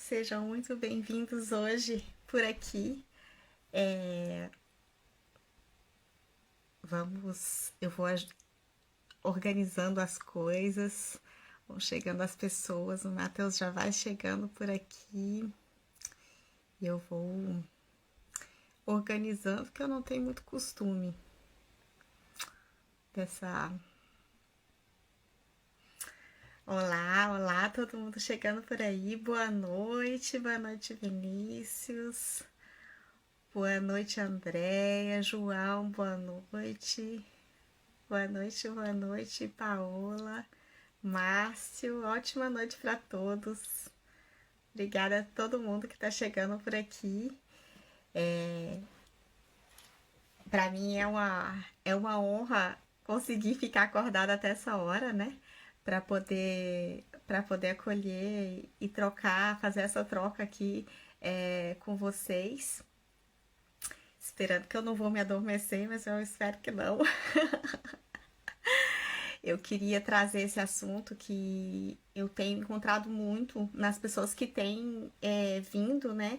Sejam muito bem-vindos hoje por aqui. É, eu vou organizando as coisas, vão chegando as pessoas, o Matheus já vai chegando por aqui e eu vou organizando, porque eu não tenho muito costume dessa. Olá, olá, todo mundo chegando por aí. Boa noite, Vinícius. Boa noite, Andréia, João, boa noite. Boa noite, Paola, Márcio. Ótima noite para todos. Obrigada a todo mundo que está chegando por aqui. Para mim é uma honra conseguir ficar acordada até essa hora, né? Para poder acolher e trocar, fazer essa troca aqui com vocês. Esperando que eu não vou me adormecer, mas eu espero que não. Eu queria trazer esse assunto que eu tenho encontrado muito nas pessoas que têm vindo, né,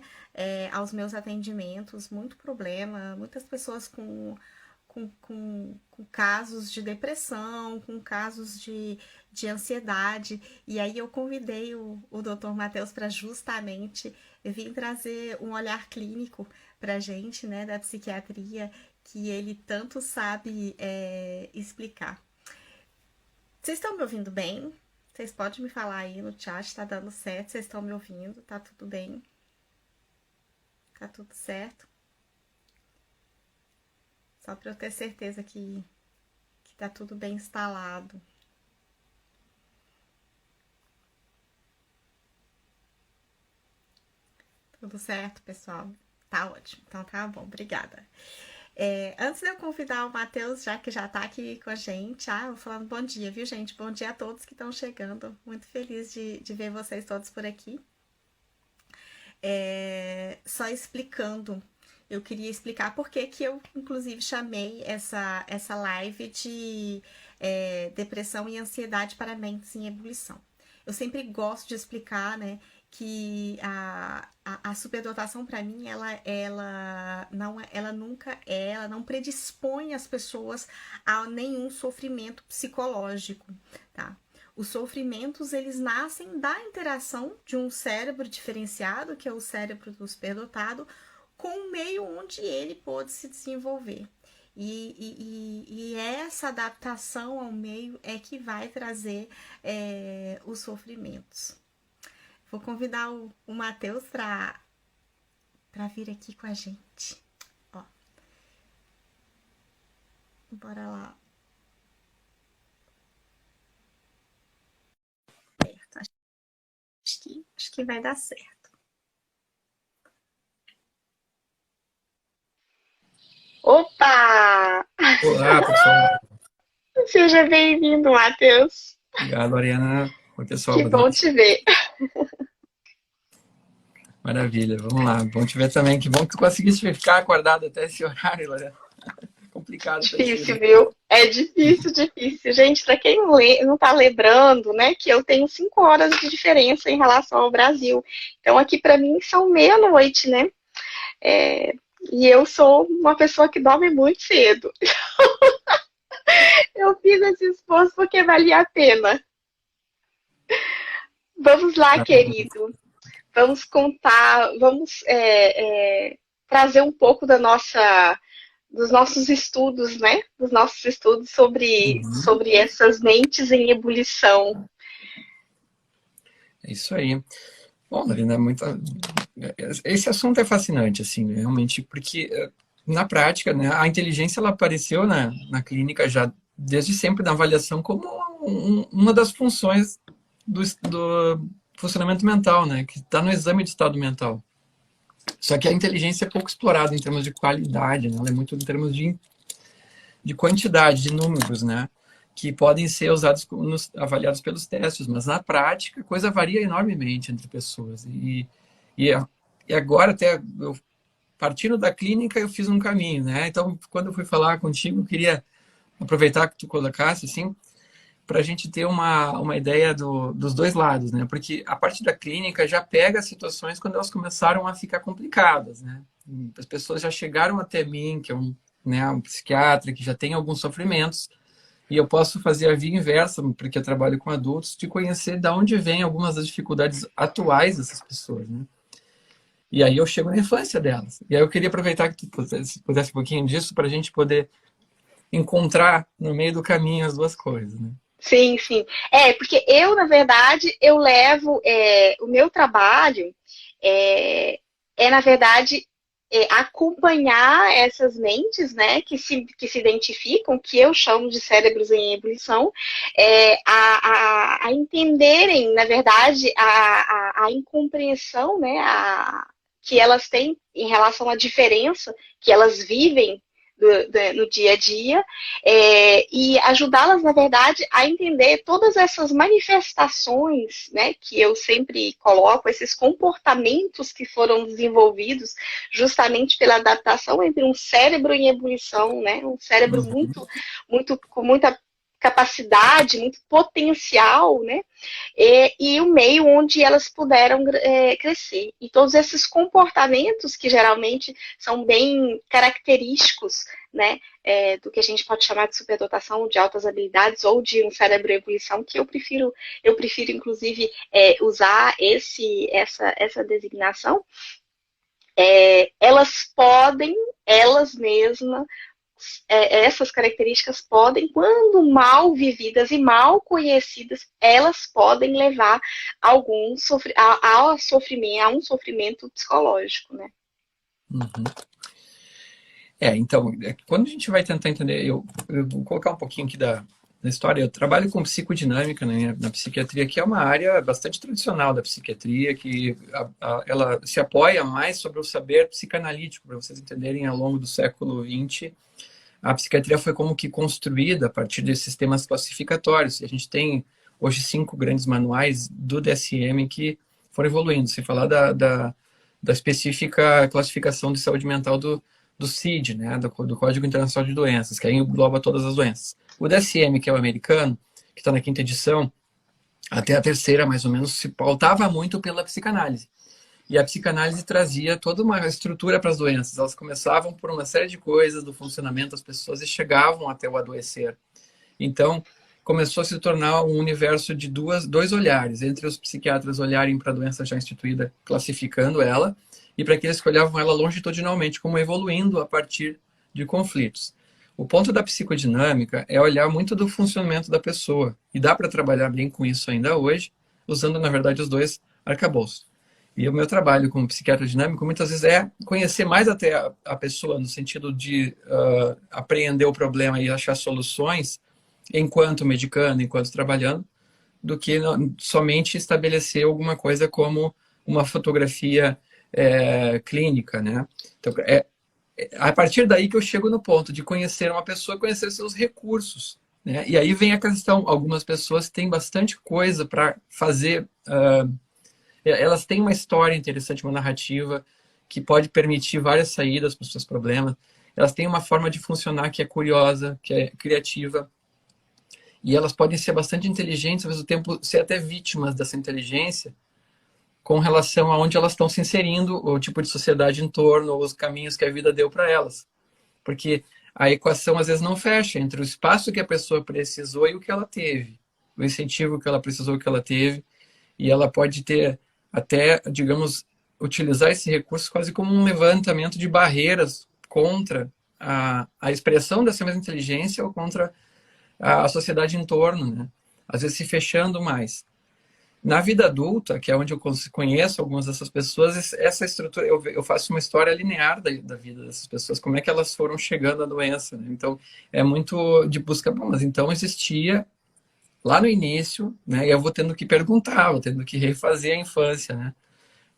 aos meus atendimentos, muito problema, muitas pessoas com casos de depressão, com casos de ansiedade. E aí eu convidei o Dr. Matheus para justamente vir trazer um olhar clínico para a gente, né, da psiquiatria, que ele tanto sabe explicar. Vocês estão me ouvindo bem? Vocês podem me falar aí no chat, tá dando certo? Vocês estão me ouvindo? Tá tudo bem? Tá tudo certo? Só para eu ter certeza que tá tudo bem instalado. Tudo certo, pessoal? Tá ótimo. Então tá bom, obrigada. Antes de eu convidar o Matheus, já que já está aqui com a gente, eu vou falando bom dia, viu, gente? Bom dia a todos que estão chegando. Muito feliz de ver vocês todos por aqui. Só explicando, eu queria explicar por que eu, inclusive, chamei essa live de depressão e ansiedade para mentes em ebulição. Eu sempre gosto de explicar, né, que a superdotação para mim ela não predispõe as pessoas a nenhum sofrimento psicológico, tá? Os sofrimentos eles nascem da interação de um cérebro diferenciado, que é o cérebro do superdotado, com o meio onde ele pôde se desenvolver. E essa adaptação ao meio é que vai trazer os sofrimentos. Vou convidar o Matheus para vir aqui com a gente. Ó. Bora lá. Acho que vai dar certo. Opa! Olá, pessoal. Seja bem-vindo, Matheus. Obrigado, Ariana. Oi, pessoal. Que Boa bom noite. te ver. Maravilha. Vamos lá. Bom te ver também. Que bom que tu conseguiste ficar acordado até esse horário, Lorena. Complicado pra ti, Difícil, né? viu? É difícil, difícil. Gente, para quem não tá lembrando, né, que eu tenho 5 horas de diferença em relação ao Brasil. Então, aqui para mim são meia-noite, né? E eu sou uma pessoa que dorme muito cedo. Eu fiz esse esforço porque valia a pena. Vamos lá, querido. Vamos contar, vamos trazer um pouco dos nossos estudos, né? Dos nossos estudos sobre essas mentes em ebulição. É isso aí. Bom, Lorena, esse assunto é fascinante, assim, né? Realmente, porque na prática, né, a inteligência ela apareceu na clínica já desde sempre na avaliação como uma das funções do funcionamento mental, né? Que está no exame de estado mental. Só que a inteligência é pouco explorada em termos de qualidade, né? Ela é muito em termos de quantidade, de números, né? Que podem ser usados, avaliados pelos testes, mas na prática a coisa varia enormemente entre pessoas. E agora, até eu, partindo da clínica, eu fiz um caminho, né? Então, quando eu fui falar contigo, eu queria aproveitar que tu colocasse, assim, para a gente ter uma ideia dos dois lados, né? Porque a parte da clínica já pega situações quando elas começaram a ficar complicadas, né? As pessoas já chegaram até mim, que é um psiquiatra que já tem alguns sofrimentos, e eu posso fazer a via inversa, porque eu trabalho com adultos, de conhecer de onde vêm algumas das dificuldades atuais dessas pessoas, né? E aí eu chego na infância delas. E aí eu queria aproveitar que tu pudesse um pouquinho disso para a gente poder encontrar no meio do caminho as duas coisas, né? Sim, sim. Porque eu, na verdade, eu levo o meu trabalho na verdade, acompanhar essas mentes, né, que se identificam, que eu chamo de cérebros em ebulição, a entenderem, na verdade, a incompreensão, né, que elas têm em relação à diferença que elas vivem no dia a dia, e ajudá-las, na verdade, a entender todas essas manifestações, né, que eu sempre coloco, esses comportamentos que foram desenvolvidos justamente pela adaptação entre um cérebro em ebulição, né, um cérebro com muita capacidade, muito potencial, né? E o meio onde elas puderam crescer. E todos esses comportamentos que geralmente são bem característicos, né, do que a gente pode chamar de superdotação, de altas habilidades ou de um cérebro em ebulição, que eu prefiro inclusive usar essa designação. Elas mesmas, essas características podem, quando mal vividas e mal conhecidas, elas podem levar a um sofrimento psicológico, né? Uhum. Então, quando a gente vai tentar entender, eu vou colocar um pouquinho aqui da história. Eu trabalho com psicodinâmica, né, na psiquiatria, que é uma área bastante tradicional da psiquiatria, que ela se apoia mais sobre o saber psicanalítico, para vocês entenderem, ao longo do século XX, a psiquiatria foi como que construída a partir de sistemas classificatórios. E a gente tem hoje 5 grandes manuais do DSM que foram evoluindo. Sem falar da específica classificação de saúde mental do CID, né, do Código Internacional de Doenças, que aí engloba todas as doenças. O DSM, que é o americano, que está na 5ª edição, até a 3ª, mais ou menos, se pautava muito pela psicanálise. E a psicanálise trazia toda uma estrutura para as doenças. Elas começavam por uma série de coisas do funcionamento das pessoas e chegavam até o adoecer. Então, começou a se tornar um universo de dois olhares, entre os psiquiatras olharem para a doença já instituída, classificando ela, e para aqueles que olhavam ela longitudinalmente, como evoluindo a partir de conflitos. O ponto da psicodinâmica é olhar muito do funcionamento da pessoa, e dá para trabalhar bem com isso ainda hoje, usando, na verdade, os dois arcabouços. E o meu trabalho como psiquiatra dinâmico muitas vezes é conhecer mais até a pessoa, no sentido de apreender o problema e achar soluções enquanto medicando, enquanto trabalhando, do que somente estabelecer alguma coisa como uma fotografia clínica, né? Então, a partir daí que eu chego no ponto de conhecer uma pessoa, conhecer seus recursos, né? E aí vem a questão, algumas pessoas têm bastante coisa para fazer... elas têm uma história interessante, uma narrativa que pode permitir várias saídas para os seus problemas. Elas têm uma forma de funcionar que é curiosa, que é criativa. E elas podem ser bastante inteligentes, ao mesmo tempo ser até vítimas dessa inteligência com relação a onde elas estão se inserindo, o tipo de sociedade em torno, ou os caminhos que a vida deu para elas. Porque a equação às vezes não fecha entre o espaço que a pessoa precisou e o que ela teve. O incentivo que ela precisou e o que ela teve. E ela pode ter até, digamos, utilizar esse recurso quase como um levantamento de barreiras contra a expressão dessa mesma inteligência ou contra a sociedade em torno, né? Às vezes se fechando mais. Na vida adulta, que é onde eu conheço algumas dessas pessoas, essa estrutura, eu faço uma história linear da vida dessas pessoas, como é que elas foram chegando à doença, né? Então, é muito de busca, bom, mas então existia lá no início, né? E eu vou tendo que perguntar, vou tendo que refazer a infância, né?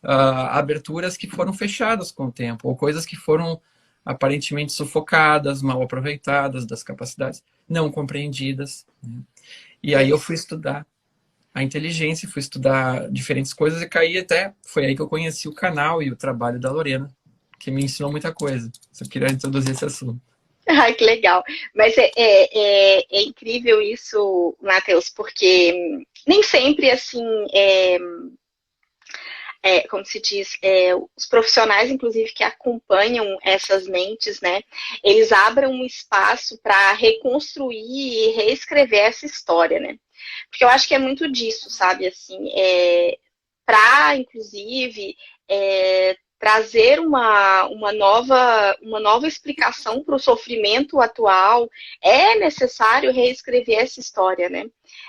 Aberturas que foram fechadas com o tempo, ou coisas que foram aparentemente sufocadas, mal aproveitadas das capacidades, não compreendidas, né? E aí eu fui estudar a inteligência, fui estudar diferentes coisas e caí até... Foi aí que eu conheci o canal e o trabalho da Lorena, que me ensinou muita coisa. Eu queria introduzir esse assunto. Ai, que legal. Mas é incrível isso, Matheus, porque nem sempre, assim, como se diz, os profissionais, inclusive, que acompanham essas mentes, né, eles abrem um espaço para reconstruir e reescrever essa história, né? Porque eu acho que é muito disso, sabe, assim, para, inclusive, trazer uma nova explicação para o sofrimento atual, é necessário reescrever essa história, né?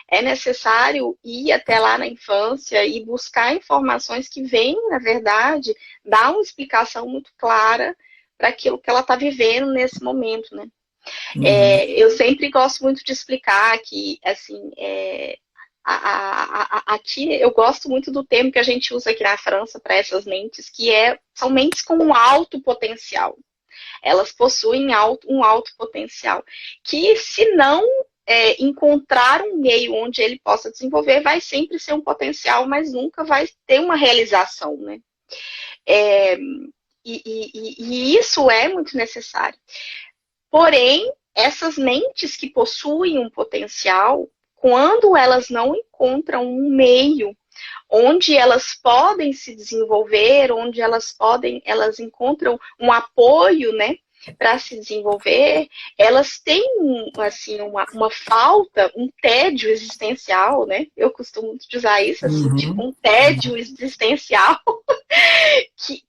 É necessário ir até lá na infância e buscar informações que vêm, na verdade, dar uma explicação muito clara para aquilo que ela está vivendo nesse momento, né? Uhum. Eu sempre gosto muito de explicar que, assim, aqui eu gosto muito do termo que a gente usa aqui na França para essas mentes, que são mentes com um alto potencial. Elas possuem um alto potencial, que se não encontrar um meio onde ele possa desenvolver, vai sempre ser um potencial, mas nunca vai ter uma realização, né? E isso é muito necessário. Porém, essas mentes que possuem um potencial, quando elas não encontram um meio onde elas podem se desenvolver, onde elas encontram um apoio, né, para se desenvolver, elas têm assim uma falta, um tédio existencial, né? Eu costumo usar isso assim, tipo Uhum. um tédio existencial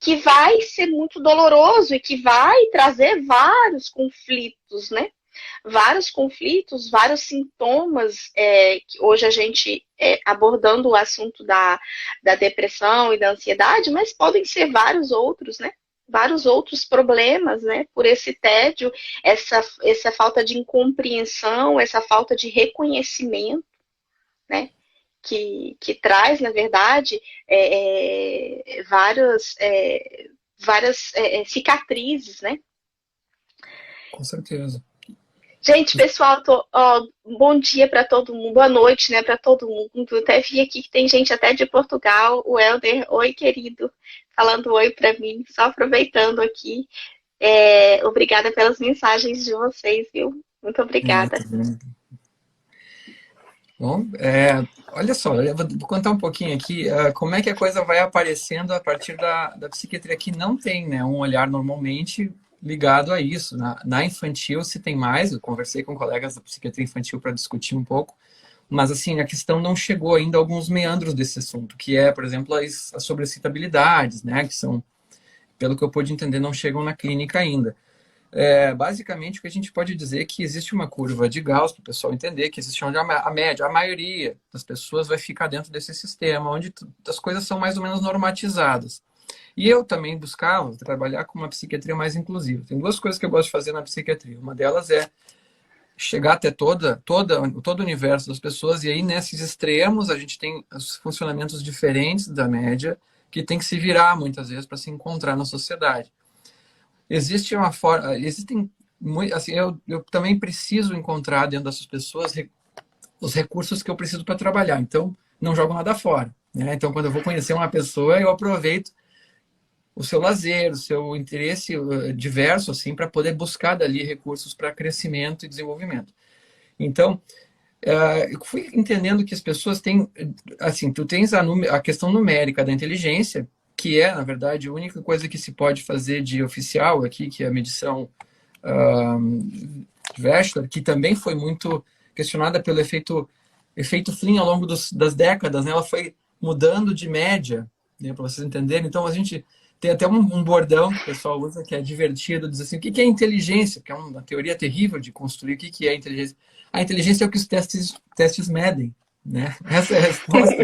que vai ser muito doloroso e que vai trazer vários conflitos, né? Vários conflitos, vários sintomas, que hoje a gente abordando o assunto da depressão e da ansiedade, mas podem ser vários outros, né? Vários outros problemas, né? Por esse tédio, essa falta de incompreensão, essa falta de reconhecimento, né? Que traz, na verdade, várias cicatrizes, né? Com certeza. Gente, pessoal, bom dia para todo mundo, boa noite, né, para todo mundo. Até vi aqui que tem gente até de Portugal, o Helder, oi, querido, falando oi para mim, só aproveitando aqui. Obrigada pelas mensagens de vocês, viu? Muito obrigada. Tá vendo? Bom, olha só, eu vou contar um pouquinho aqui como é que a coisa vai aparecendo a partir da psiquiatria, que não tem, né, um olhar normalmente ligado a isso. Na infantil se tem mais, eu conversei com colegas da psiquiatria infantil para discutir um pouco, mas assim, a questão não chegou ainda a alguns meandros desse assunto, que é, por exemplo, as sobrecitabilidades, né, que são, pelo que eu pude entender, não chegam na clínica ainda. Basicamente, o que a gente pode dizer é que existe uma curva de Gauss, para o pessoal entender que existe onde a média, a maioria das pessoas vai ficar dentro desse sistema, onde as coisas são mais ou menos normatizadas. E eu também buscava trabalhar com uma psiquiatria mais inclusiva. Tem duas coisas que eu gosto de fazer na psiquiatria. Uma delas é chegar até todo o universo das pessoas, e aí nesses extremos a gente tem os funcionamentos diferentes da média, que tem que se virar muitas vezes para se encontrar na sociedade. Existe uma forma, existem assim, eu também preciso encontrar dentro dessas pessoas os recursos que eu preciso para trabalhar. Então, não jogo nada fora, né? Então, quando eu vou conhecer uma pessoa, eu aproveito o seu lazer, o seu interesse diverso, assim, para poder buscar dali recursos para crescimento e desenvolvimento. Então, eu fui entendendo que as pessoas têm, assim, tu tens a questão numérica da inteligência, que é, na verdade, a única coisa que se pode fazer de oficial aqui, que é a medição Wechsler, que também foi muito questionada pelo efeito Flynn ao longo das décadas, né? Ela foi mudando de média, né, para vocês entenderem. Então, a gente tem até um bordão que o pessoal usa, que é divertido, diz assim, o que é inteligência? Que é uma teoria terrível de construir o que é inteligência. A inteligência é o que os testes medem, né? Essa é a resposta.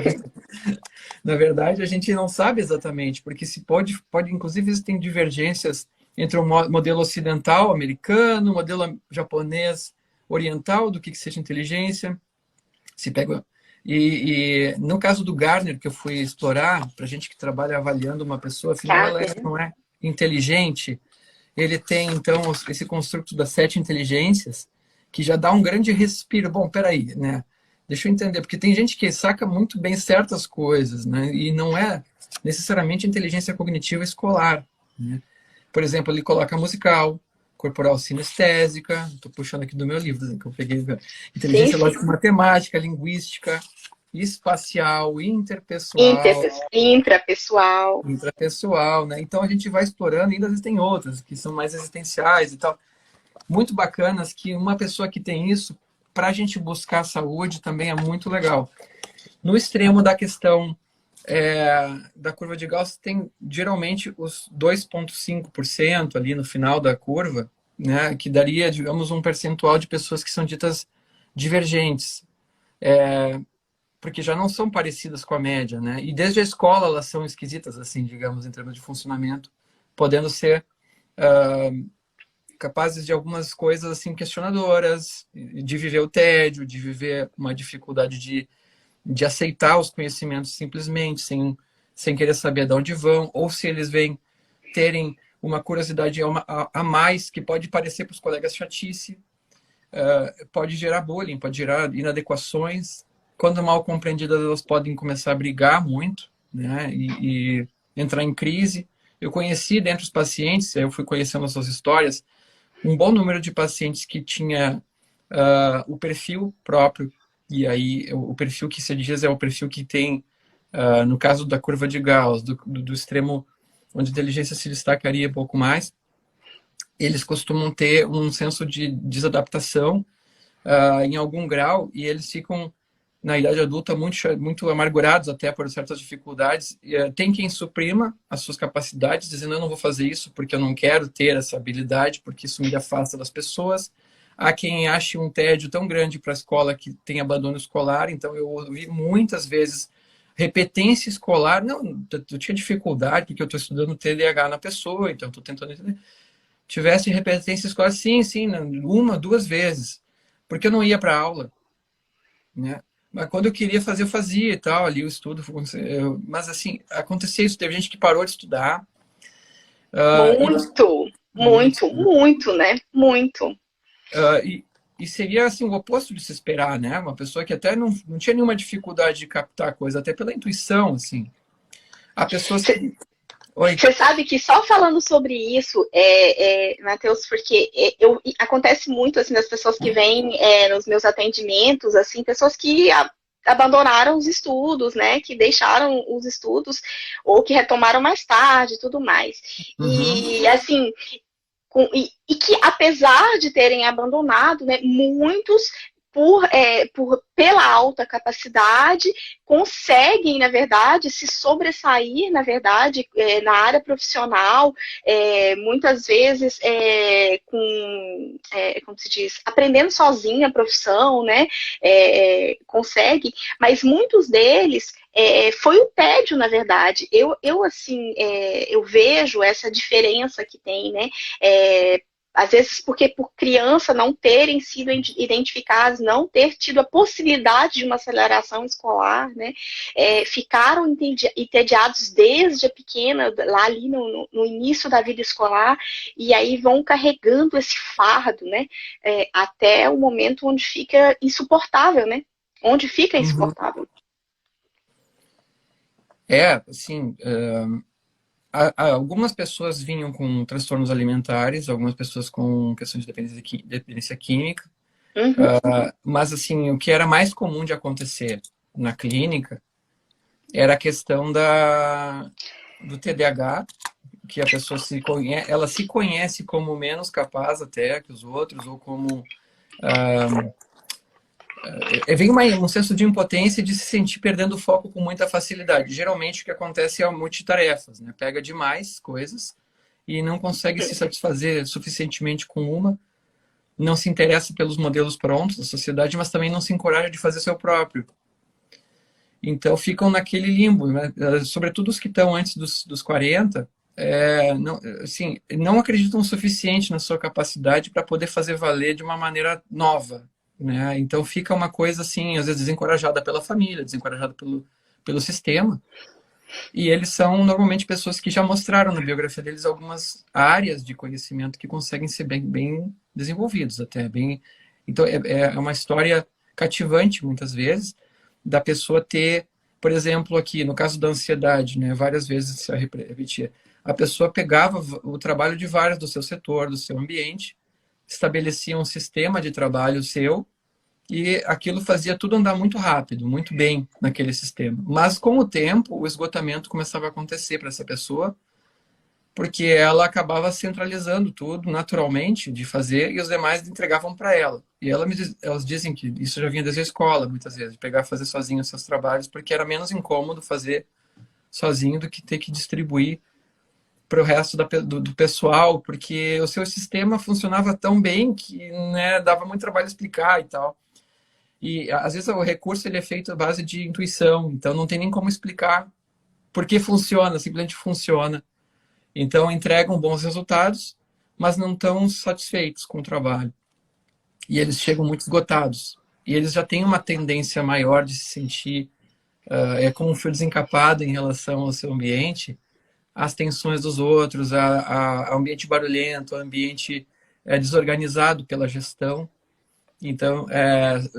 Na verdade, a gente não sabe exatamente, porque se pode inclusive existem divergências entre o modelo ocidental americano, o modelo japonês oriental do que seja inteligência. Se pega e no caso do Gardner, que eu fui explorar, para gente que trabalha avaliando uma pessoa, afinal ela não é inteligente, ele tem então esse construto das 7 inteligências, que já dá um grande respiro. Bom, peraí, né? Deixa eu entender, porque tem gente que saca muito bem certas coisas, né? E não é necessariamente inteligência cognitiva escolar, né? Por exemplo, ele coloca musical, corporal sinestésica, estou puxando aqui do meu livro, né, que eu peguei, inteligência Sim. lógico-matemática, linguística, espacial, interpessoal, Intrapessoal. intrapessoal, né? Então a gente vai explorando, e ainda existem outras que são mais existenciais e tal, muito bacanas, que uma pessoa que tem isso, para a gente buscar saúde também é muito legal. No extremo da questão da curva de Gauss, tem geralmente os 2,5% ali no final da curva, né, que daria, digamos, um percentual de pessoas que são ditas divergentes, porque já não são parecidas com a média, né? E desde a escola elas são esquisitas, assim, digamos, em termos de funcionamento, podendo ser capazes de algumas coisas assim questionadoras, de viver o tédio, de viver uma dificuldade de aceitar os conhecimentos simplesmente, sem querer saber de onde vão, ou se eles vêm terem uma curiosidade a mais, que pode parecer para os colegas chatice, pode gerar bullying, pode gerar inadequações. Quando mal compreendidas, elas podem começar a brigar muito, né, e entrar em crise. Eu conheci dentre os pacientes, eu fui conhecendo as suas histórias, um bom número de pacientes que tinha o perfil próprio, e aí o perfil que se diz é o perfil que tem, no caso da curva de Gauss, do extremo onde a inteligência se destacaria um pouco mais, eles costumam ter um senso de desadaptação em algum grau, e eles ficam, na idade adulta, muito amargurados até por certas dificuldades. Tem quem suprima as suas capacidades, dizendo eu não vou fazer isso porque eu não quero ter essa habilidade, porque isso me afasta das pessoas. Há quem ache um tédio tão grande para a escola que tem abandono escolar. Então eu ouvi muitas vezes repetência escolar. Não, eu tinha dificuldade porque eu estou estudando TDAH na pessoa, então estou tentando entender. Tivesse repetência escolar, sim, uma, duas vezes, porque eu não ia para aula, né? Mas quando eu queria fazer, eu fazia e tal, ali o estudo. Mas assim, acontecia isso, teve gente que parou de estudar. Muito, né? Muito. E seria assim, o oposto de se esperar, né? Uma pessoa que até não tinha nenhuma dificuldade de captar a coisa, até pela intuição, assim. Há pessoas que... Oi. Você sabe que só falando sobre isso, Matheus, porque acontece muito assim das pessoas que vêm nos meus atendimentos, assim, pessoas que abandonaram os estudos, né, que deixaram os estudos ou que retomaram mais tarde, e tudo mais. E assim, e que apesar de terem abandonado, né, muitos pela alta capacidade, conseguem, na verdade, se sobressair, na verdade, na área profissional, muitas vezes como se diz, aprendendo sozinho a profissão, né? Consegue, mas muitos deles foi o tédio, na verdade. Eu vejo essa diferença que tem, né? Às vezes porque por criança não terem sido identificados, não ter tido a possibilidade de uma aceleração escolar, né, ficaram entediados desde a pequena, lá ali no início da vida escolar, e aí vão carregando esse fardo, né, até o momento onde fica insuportável, né, onde fica insuportável. Assim... Algumas pessoas vinham com transtornos alimentares, algumas pessoas com questões de dependência química, mas assim, o que era mais comum de acontecer na clínica era a questão do TDAH, que a pessoa ela se conhece como menos capaz até que os outros, ou como vem um senso de impotência e de se sentir perdendo o foco com muita facilidade. Geralmente o que acontece é multitarefas, né? Pega demais coisas e não consegue se satisfazer suficientemente com uma, não se interessa pelos modelos prontos da sociedade, mas também não se encoraja de fazer seu próprio. Então ficam naquele limbo, né? Sobretudo os que estão antes dos 40, não acreditam o suficiente na sua capacidade para poder fazer valer de uma maneira nova, né? Então fica uma coisa assim, às vezes desencorajada pela família, desencorajada pelo sistema. E eles são normalmente pessoas que já mostraram na biografia deles algumas áreas de conhecimento que conseguem ser bem desenvolvidos até bem. Então é uma história cativante muitas vezes da pessoa ter, por exemplo, aqui no caso da ansiedade, né, várias vezes se repetia. A pessoa pegava o trabalho de vários do seu setor, do seu ambiente, estabelecia um sistema de trabalho seu e aquilo fazia tudo andar muito rápido, muito bem naquele sistema. Mas com o tempo, o esgotamento começava a acontecer para essa pessoa, porque ela acabava centralizando tudo naturalmente de fazer e os demais entregavam para ela. E elas dizem que isso já vinha desde a escola, muitas vezes, de pegar e fazer sozinho os seus trabalhos, porque era menos incômodo fazer sozinho do que ter que distribuir para o resto do pessoal, porque o seu sistema funcionava tão bem que, né, dava muito trabalho explicar e tal. E às vezes o recurso ele é feito à base de intuição, então não tem nem como explicar por que funciona, simplesmente funciona. Então entregam bons resultados, mas não estão satisfeitos com o trabalho. E eles chegam muito esgotados. E eles já têm uma tendência maior de se sentir como um fio desencapado em relação ao seu ambiente, às tensões dos outros, ao ambiente barulhento, ao ambiente desorganizado pela gestão. Então,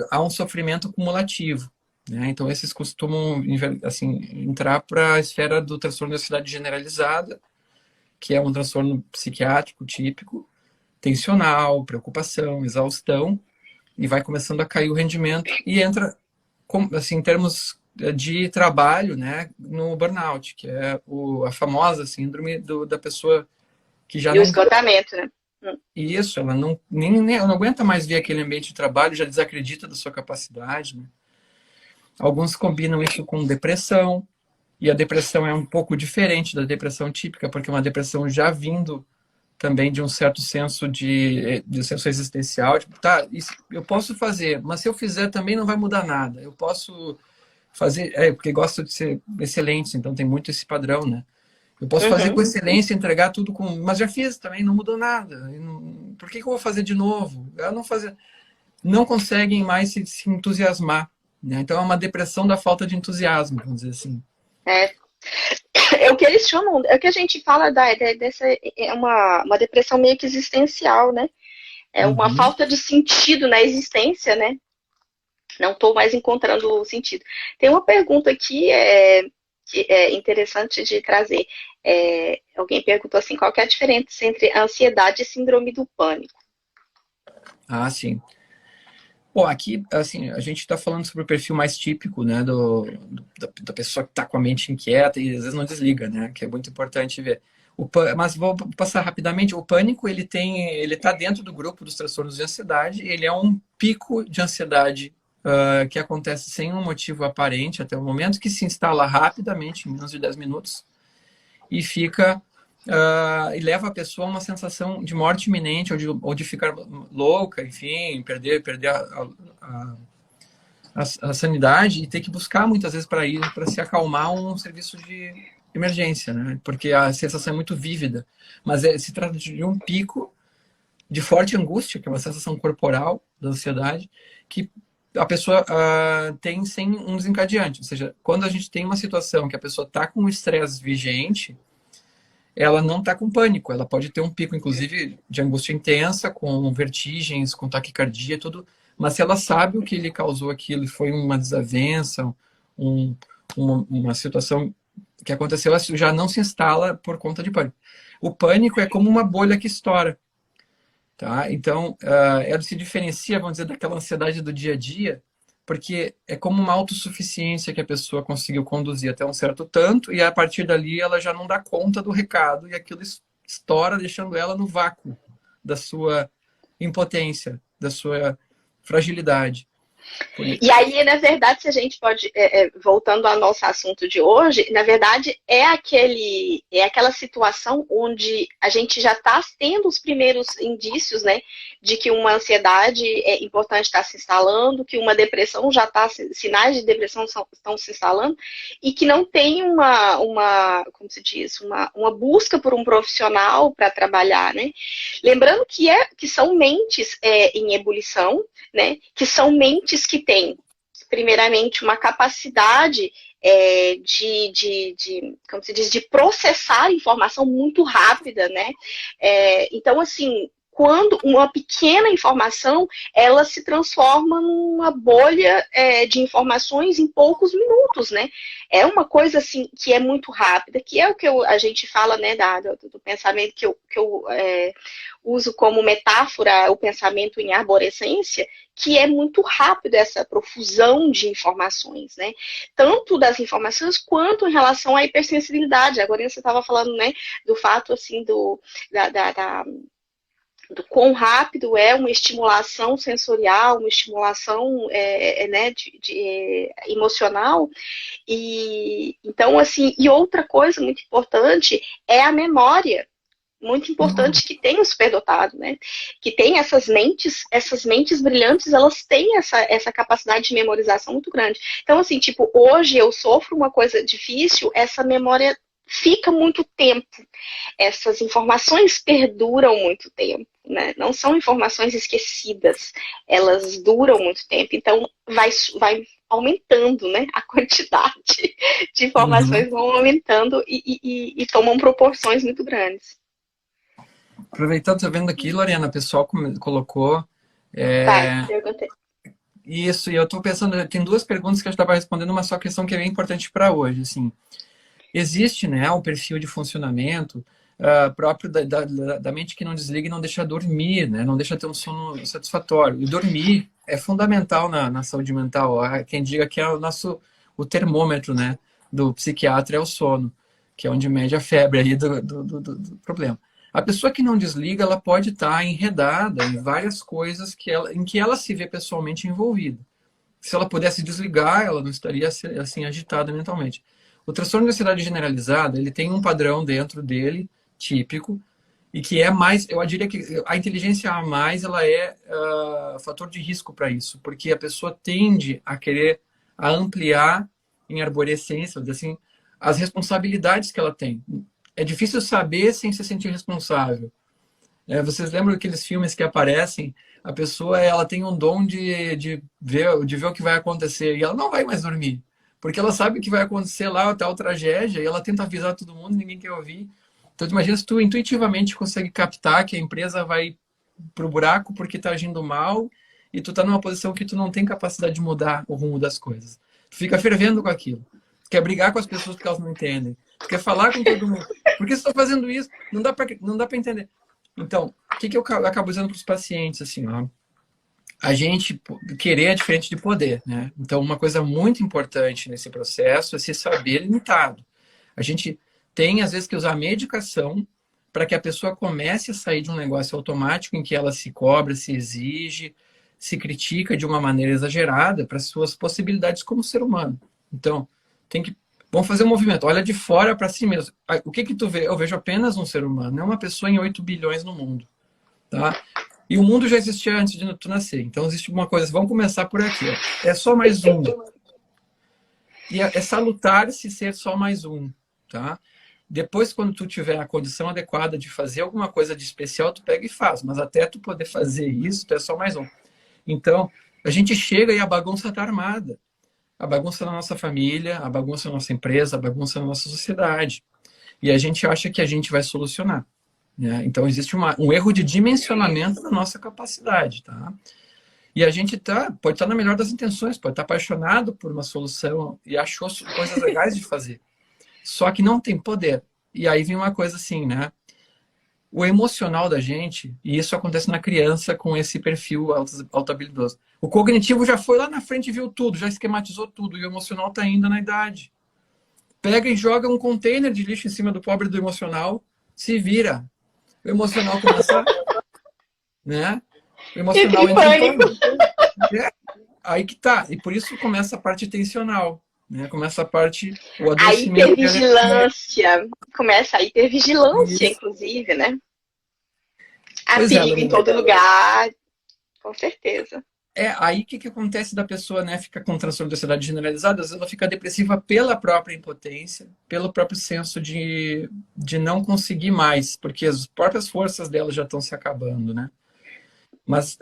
há um sofrimento cumulativo. Né? Então, esses costumam assim, entrar para a esfera do transtorno de ansiedade generalizada, que é um transtorno psiquiátrico típico, tensional, preocupação, exaustão, e vai começando a cair o rendimento e entra, assim, em termos de trabalho, né, no burnout, que é a famosa síndrome da pessoa que já e o esgotamento, né? Isso, ela não aguenta mais ver aquele ambiente de trabalho, já desacredita da sua capacidade. Né? Alguns combinam isso com depressão, e a depressão é um pouco diferente da depressão típica, porque é uma depressão já vindo também de um certo senso de senso existencial, tipo, tá, isso eu posso fazer, mas se eu fizer também não vai mudar nada. Eu posso fazer, porque gosto de ser excelente, então tem muito esse padrão, né? Eu posso fazer com excelência, entregar tudo com... Mas já fiz também, não mudou nada. Por que eu vou fazer de novo? Não conseguem mais se entusiasmar. Né? Então é uma depressão da falta de entusiasmo, vamos dizer assim. É o que eles chamam, é o que a gente fala dessa, é uma depressão meio que existencial, né? É uma falta de sentido na existência, né? Não estou mais encontrando o sentido. Tem uma pergunta aqui, que é interessante de trazer. Alguém perguntou assim, qual que é a diferença entre ansiedade e síndrome do pânico? Ah, sim. Bom, aqui, assim, a gente está falando sobre o perfil mais típico, né, da pessoa que está com a mente inquieta e às vezes não desliga, né, que é muito importante ver. Mas vou passar rapidamente. O pânico, ele está dentro do grupo dos transtornos de ansiedade. Ele é um pico de ansiedade que acontece sem um motivo aparente até o momento, que se instala rapidamente, em menos de 10 minutos, e fica e leva a pessoa a uma sensação de morte iminente ou de ficar louca, enfim, perder a sanidade e ter que buscar muitas vezes para se acalmar um serviço de emergência, né? Porque a sensação é muito vívida, mas se trata de um pico de forte angústia, que é uma sensação corporal da ansiedade, que a pessoa tem sem um desencadeante. Ou seja, quando a gente tem uma situação que a pessoa está com um estresse vigente, ela não está com pânico. Ela pode ter um pico, inclusive, de angústia intensa, com vertigens, com taquicardia, tudo. Mas se ela sabe o que lhe causou aquilo, foi uma desavença, uma situação que aconteceu, ela já não se instala por conta de pânico. O pânico é como uma bolha que estoura. Tá? Então, ela se diferencia, vamos dizer, daquela ansiedade do dia a dia, porque é como uma autossuficiência que a pessoa conseguiu conduzir até um certo tanto, e a partir dali ela já não dá conta do recado, e aquilo estoura, deixando ela no vácuo da sua impotência, da sua fragilidade. E aí, na verdade, se a gente pode, voltando ao nosso assunto de hoje, na verdade, é aquela situação onde a gente já está tendo os primeiros indícios, né, de que uma ansiedade é importante estar se instalando, que uma depressão já está, sinais de depressão estão se instalando, e que não tem como se diz, uma busca por um profissional para trabalhar, né? Lembrando que são mentes em ebulição, né, que são mentes que têm, primeiramente, uma capacidade como se diz, de processar informação muito rápida, né? Então, assim, quando uma pequena informação, ela se transforma numa bolha de informações em poucos minutos, né? É uma coisa, assim, que é muito rápida, que é o que a gente fala, né, do pensamento que eu uso como metáfora, o pensamento em arborescência, que é muito rápido essa profusão de informações, né? Tanto das informações quanto em relação à hipersensibilidade. Agora você estava falando, né, do fato, assim, do quão rápido é uma estimulação sensorial, uma estimulação né, emocional. E então, assim, e outra coisa muito importante é a memória. Muito importante que tem o superdotado, né? Que tem essas mentes brilhantes, elas têm essa capacidade de memorização muito grande. Então, assim, tipo, hoje eu sofro uma coisa difícil, essa memória fica muito tempo. Essas informações perduram muito tempo, né? Não são informações esquecidas, elas duram muito tempo. Então, vai aumentando, né? A quantidade de informações vão aumentando e tomam proporções muito grandes. Aproveitando, tô vendo aqui, Lorena, o pessoal colocou. Vai, perguntei. Isso, e eu estou pensando, tem duas perguntas que eu estava respondendo, uma só questão que é bem importante para hoje, assim. Existe, né, um perfil de funcionamento próprio da mente que não desliga e não deixa dormir, né, não deixa ter um sono satisfatório. E dormir é fundamental na saúde mental. Há quem diga que é o termômetro, né, do psiquiatra é o sono, que é onde mede a febre aí do problema. A pessoa que não desliga, ela pode estar enredada em várias coisas em que ela se vê pessoalmente envolvida. Se ela pudesse desligar, ela não estaria assim agitada mentalmente. O transtorno de ansiedade generalizada, ele tem um padrão dentro dele, típico, e que é mais, eu diria que a inteligência a mais, ela é fator de risco para isso, porque a pessoa tende a querer ampliar em arborescência, assim, as responsabilidades que ela tem. É difícil saber sem se sentir responsável. Vocês lembram daqueles filmes que aparecem, a pessoa ela tem um dom de ver o que vai acontecer e ela não vai mais dormir, porque ela sabe que vai acontecer lá tal tragédia e ela tenta avisar todo mundo e ninguém quer ouvir. Então, imagina se tu intuitivamente consegue captar que a empresa vai pro buraco porque está agindo mal e tu está numa posição que tu não tem capacidade de mudar o rumo das coisas. Tu fica fervendo com aquilo. Tu quer brigar com as pessoas porque elas não entendem. Tu quer falar com todo mundo. Por que você está fazendo isso? Não dá para entender. Então, o que eu acabo dizendo para os pacientes, assim, ó, a gente querer é diferente de poder, né? Então, uma coisa muito importante nesse processo é se saber limitado. A gente tem, às vezes, que usar medicação para que a pessoa comece a sair de um negócio automático em que ela se cobra, se exige, se critica de uma maneira exagerada para as suas possibilidades como ser humano. Então, vamos fazer um movimento. Olha de fora para si mesmo. O que tu vê? Eu vejo apenas um ser humano, não uma pessoa em 8 bilhões no mundo. Tá? E o mundo já existia antes de tu nascer. Então, existe uma coisa. Vamos começar por aqui. Ó. É só mais um. E é salutar se ser só mais um. Tá? Depois, quando tu tiver a condição adequada de fazer alguma coisa de especial, tu pega e faz. Mas até tu poder fazer isso, tu é só mais um. Então, a gente chega e a bagunça está armada. A bagunça na nossa família, a bagunça na nossa empresa, a bagunça na nossa sociedade. E a gente acha que a gente vai solucionar. Né? Então, existe um erro de dimensionamento da nossa capacidade. Tá? E a gente pode estar na melhor das intenções, pode estar apaixonado por uma solução e achou coisas legais de fazer. Só que não tem poder. E aí vem uma coisa assim, né? O emocional da gente, e isso acontece na criança com esse perfil auto-habilidoso. O cognitivo já foi lá na frente e viu tudo, já esquematizou tudo, e o emocional está ainda na idade. Pega e joga um container de lixo em cima do pobre do emocional, se vira. O emocional começa, né? O emocional entra em pânico. Aí que tá. E por isso começa a parte tensional. Né? Começa a parte, o adoecimento. A hipervigilância. Começa a hipervigilância, inclusive, né? A perigo em todo lugar, com certeza. Aí o que acontece da pessoa, né? Fica com transtorno de ansiedade generalizada, às vezes ela fica depressiva pela própria impotência, pelo próprio senso de não conseguir mais, porque as próprias forças dela já estão se acabando, né? Mas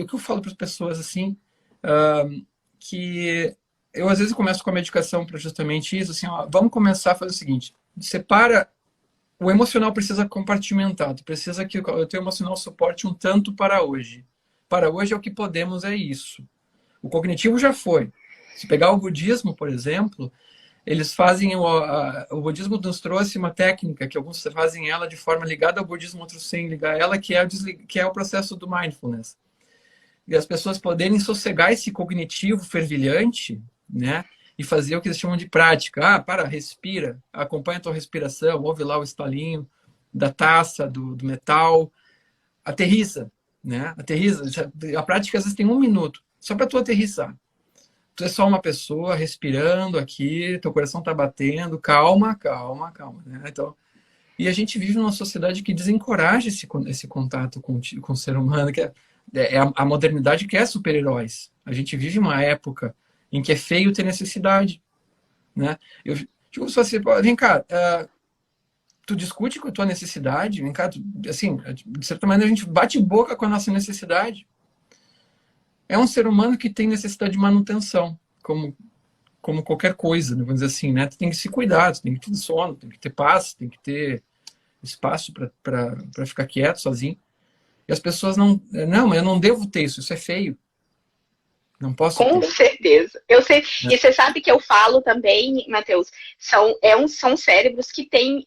o que eu falo para as pessoas, assim, que eu às vezes começo com a medicação para justamente isso, assim, ó, vamos começar a fazer o seguinte, separa o emocional precisa compartimentar, tu precisa que o teu emocional suporte um tanto para hoje. Para hoje é o que podemos, é isso. O cognitivo já foi. Se pegar o budismo, por exemplo, eles fazem, o budismo nos trouxe uma técnica, que alguns fazem ela de forma ligada ao budismo, outros sem ligar ela, que é o processo do mindfulness. E as pessoas poderem sossegar esse cognitivo fervilhante, né? E fazer o que eles chamam de prática. Respira, acompanha a tua respiração, ouve lá o estalinho da taça, do metal, aterriza, né? Aterriza. A prática às vezes tem 1 minuto, só para tu aterrissar. Tu é só uma pessoa respirando aqui, teu coração tá batendo, calma, né? Então, e a gente vive numa sociedade que desencoraja esse contato com o ser humano, que a modernidade quer super-heróis. A gente vive uma época em que é feio ter necessidade, né? Eu digo só assim, vem cá, tu discute com a tua necessidade, vem cá, assim, de certa maneira a gente bate boca com a nossa necessidade. É um ser humano que tem necessidade de manutenção, como qualquer coisa, né? Vamos dizer assim, né? Tu tem que se cuidar, tu tem que ter sono, tem que ter paz, tem que ter espaço para ficar quieto, sozinho. E as pessoas não, mas eu não devo ter isso, isso é feio. Não posso Com ter. certeza. Eu sei. E você sabe que eu falo também, Matheus, são cérebros que têm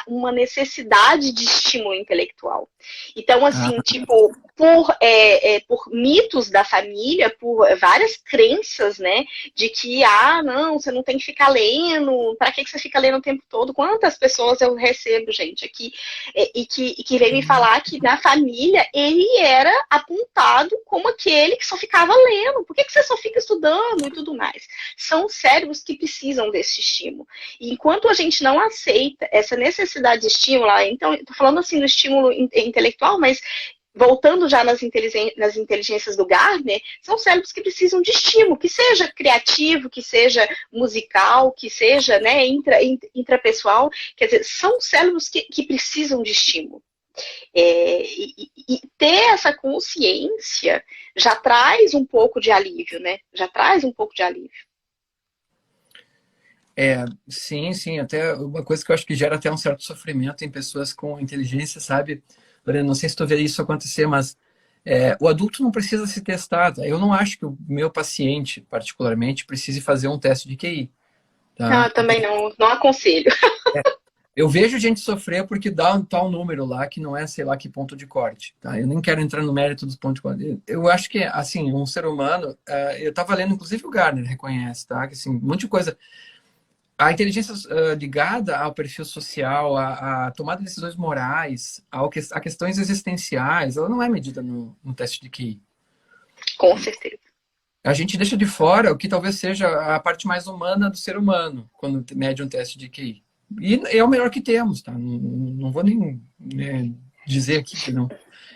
uma necessidade de estímulo intelectual. Então, assim, tipo, por mitos da família, por várias crenças, né, de que, não, você não tem que ficar lendo, para que você fica lendo o tempo todo? Quantas pessoas eu recebo, gente, aqui, e que vem me falar que na família ele era apontado como aquele que só ficava lendo. Por que você só fica estudando e tudo mais? São cérebros que precisam desse estímulo. E enquanto a gente não aceita essa necessidade de estímulo, então, estou falando assim do estímulo intelectual, mas voltando já nas inteligências do Gardner, são cérebros que precisam de estímulo, que seja criativo, que seja musical, que seja, né, intrapessoal. Quer dizer, são cérebros que precisam de estímulo. E ter essa consciência já traz um pouco de alívio, né? Já traz um pouco de alívio. Sim. Até uma coisa que eu acho que gera até um certo sofrimento em pessoas com inteligência, sabe? Lorena, não sei se tu vê isso acontecer, mas o adulto não precisa se testar. Tá? Eu não acho que o meu paciente, particularmente, precise fazer um teste de QI. Tá? Também não aconselho. Eu vejo gente sofrer porque dá um tal número lá que não é, sei lá, que ponto de corte. Tá? Eu nem quero entrar no mérito dos pontos de corte. Eu acho que, assim, um ser humano... eu estava lendo, inclusive o Gardner reconhece, tá? Que, assim, um monte de coisa... A inteligência ligada ao perfil social, a tomada de decisões morais, a questões existenciais, ela não é medida no teste de QI. Com certeza. A gente deixa de fora o que talvez seja a parte mais humana do ser humano quando mede um teste de QI. E é o melhor que temos, tá? Não vou nem dizer aqui que não.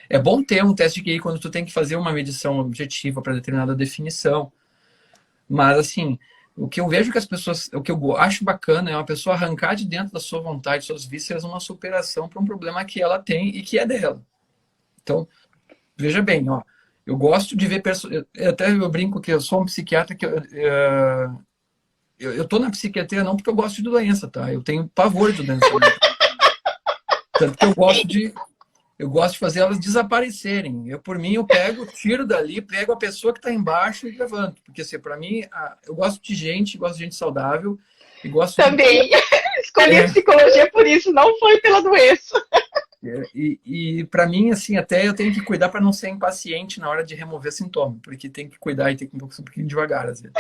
É bom ter um teste de QI quando tu tem que fazer uma medição objetiva para determinada definição. Mas, assim, o que eu vejo que as pessoas... O que eu acho bacana é uma pessoa arrancar de dentro da sua vontade, suas vísceras, uma superação para um problema que ela tem e que é dela. Então, veja bem, ó. Eu gosto de ver... Eu brinco que eu sou um psiquiatra que... Eu tô na psiquiatria não porque eu gosto de doença, tá? Eu tenho pavor de doença. Tanto que eu gosto de fazer elas desaparecerem. Por mim, eu pego, tiro dali, pego a pessoa que está embaixo e levanto. Porque, assim, para mim, eu gosto de gente saudável. E gosto também. Escolhi a psicologia por isso, não foi pela doença. E para mim, assim, até eu tenho que cuidar para não ser impaciente na hora de remover sintoma. Porque tem que cuidar e tem que ir um pouquinho devagar, às vezes.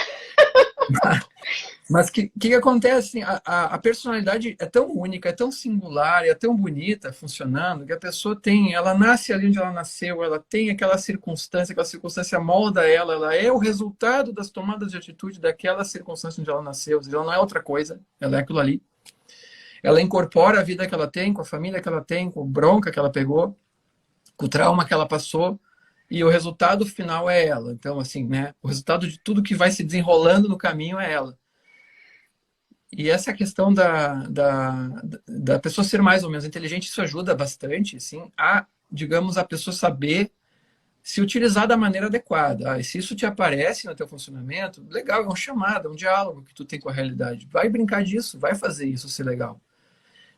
Mas o que acontece? A personalidade é tão única, é tão singular, é tão bonita funcionando, que a pessoa ela nasce ali onde ela nasceu, ela tem aquela circunstância molda ela é o resultado das tomadas de atitude daquela circunstância onde ela nasceu, ela não é outra coisa, ela é aquilo ali. Ela incorpora a vida que ela tem, com a família que ela tem, com a bronca que ela pegou, com o trauma que ela passou, e o resultado final é ela. Então, assim, né? O resultado de tudo que vai se desenrolando no caminho é ela. E essa questão da pessoa ser mais ou menos inteligente, isso ajuda bastante, assim, digamos, a pessoa saber se utilizar da maneira adequada. E se isso te aparece no teu funcionamento, legal, é um chamado, é um diálogo que tu tem com a realidade. Vai brincar disso, vai fazer isso ser legal.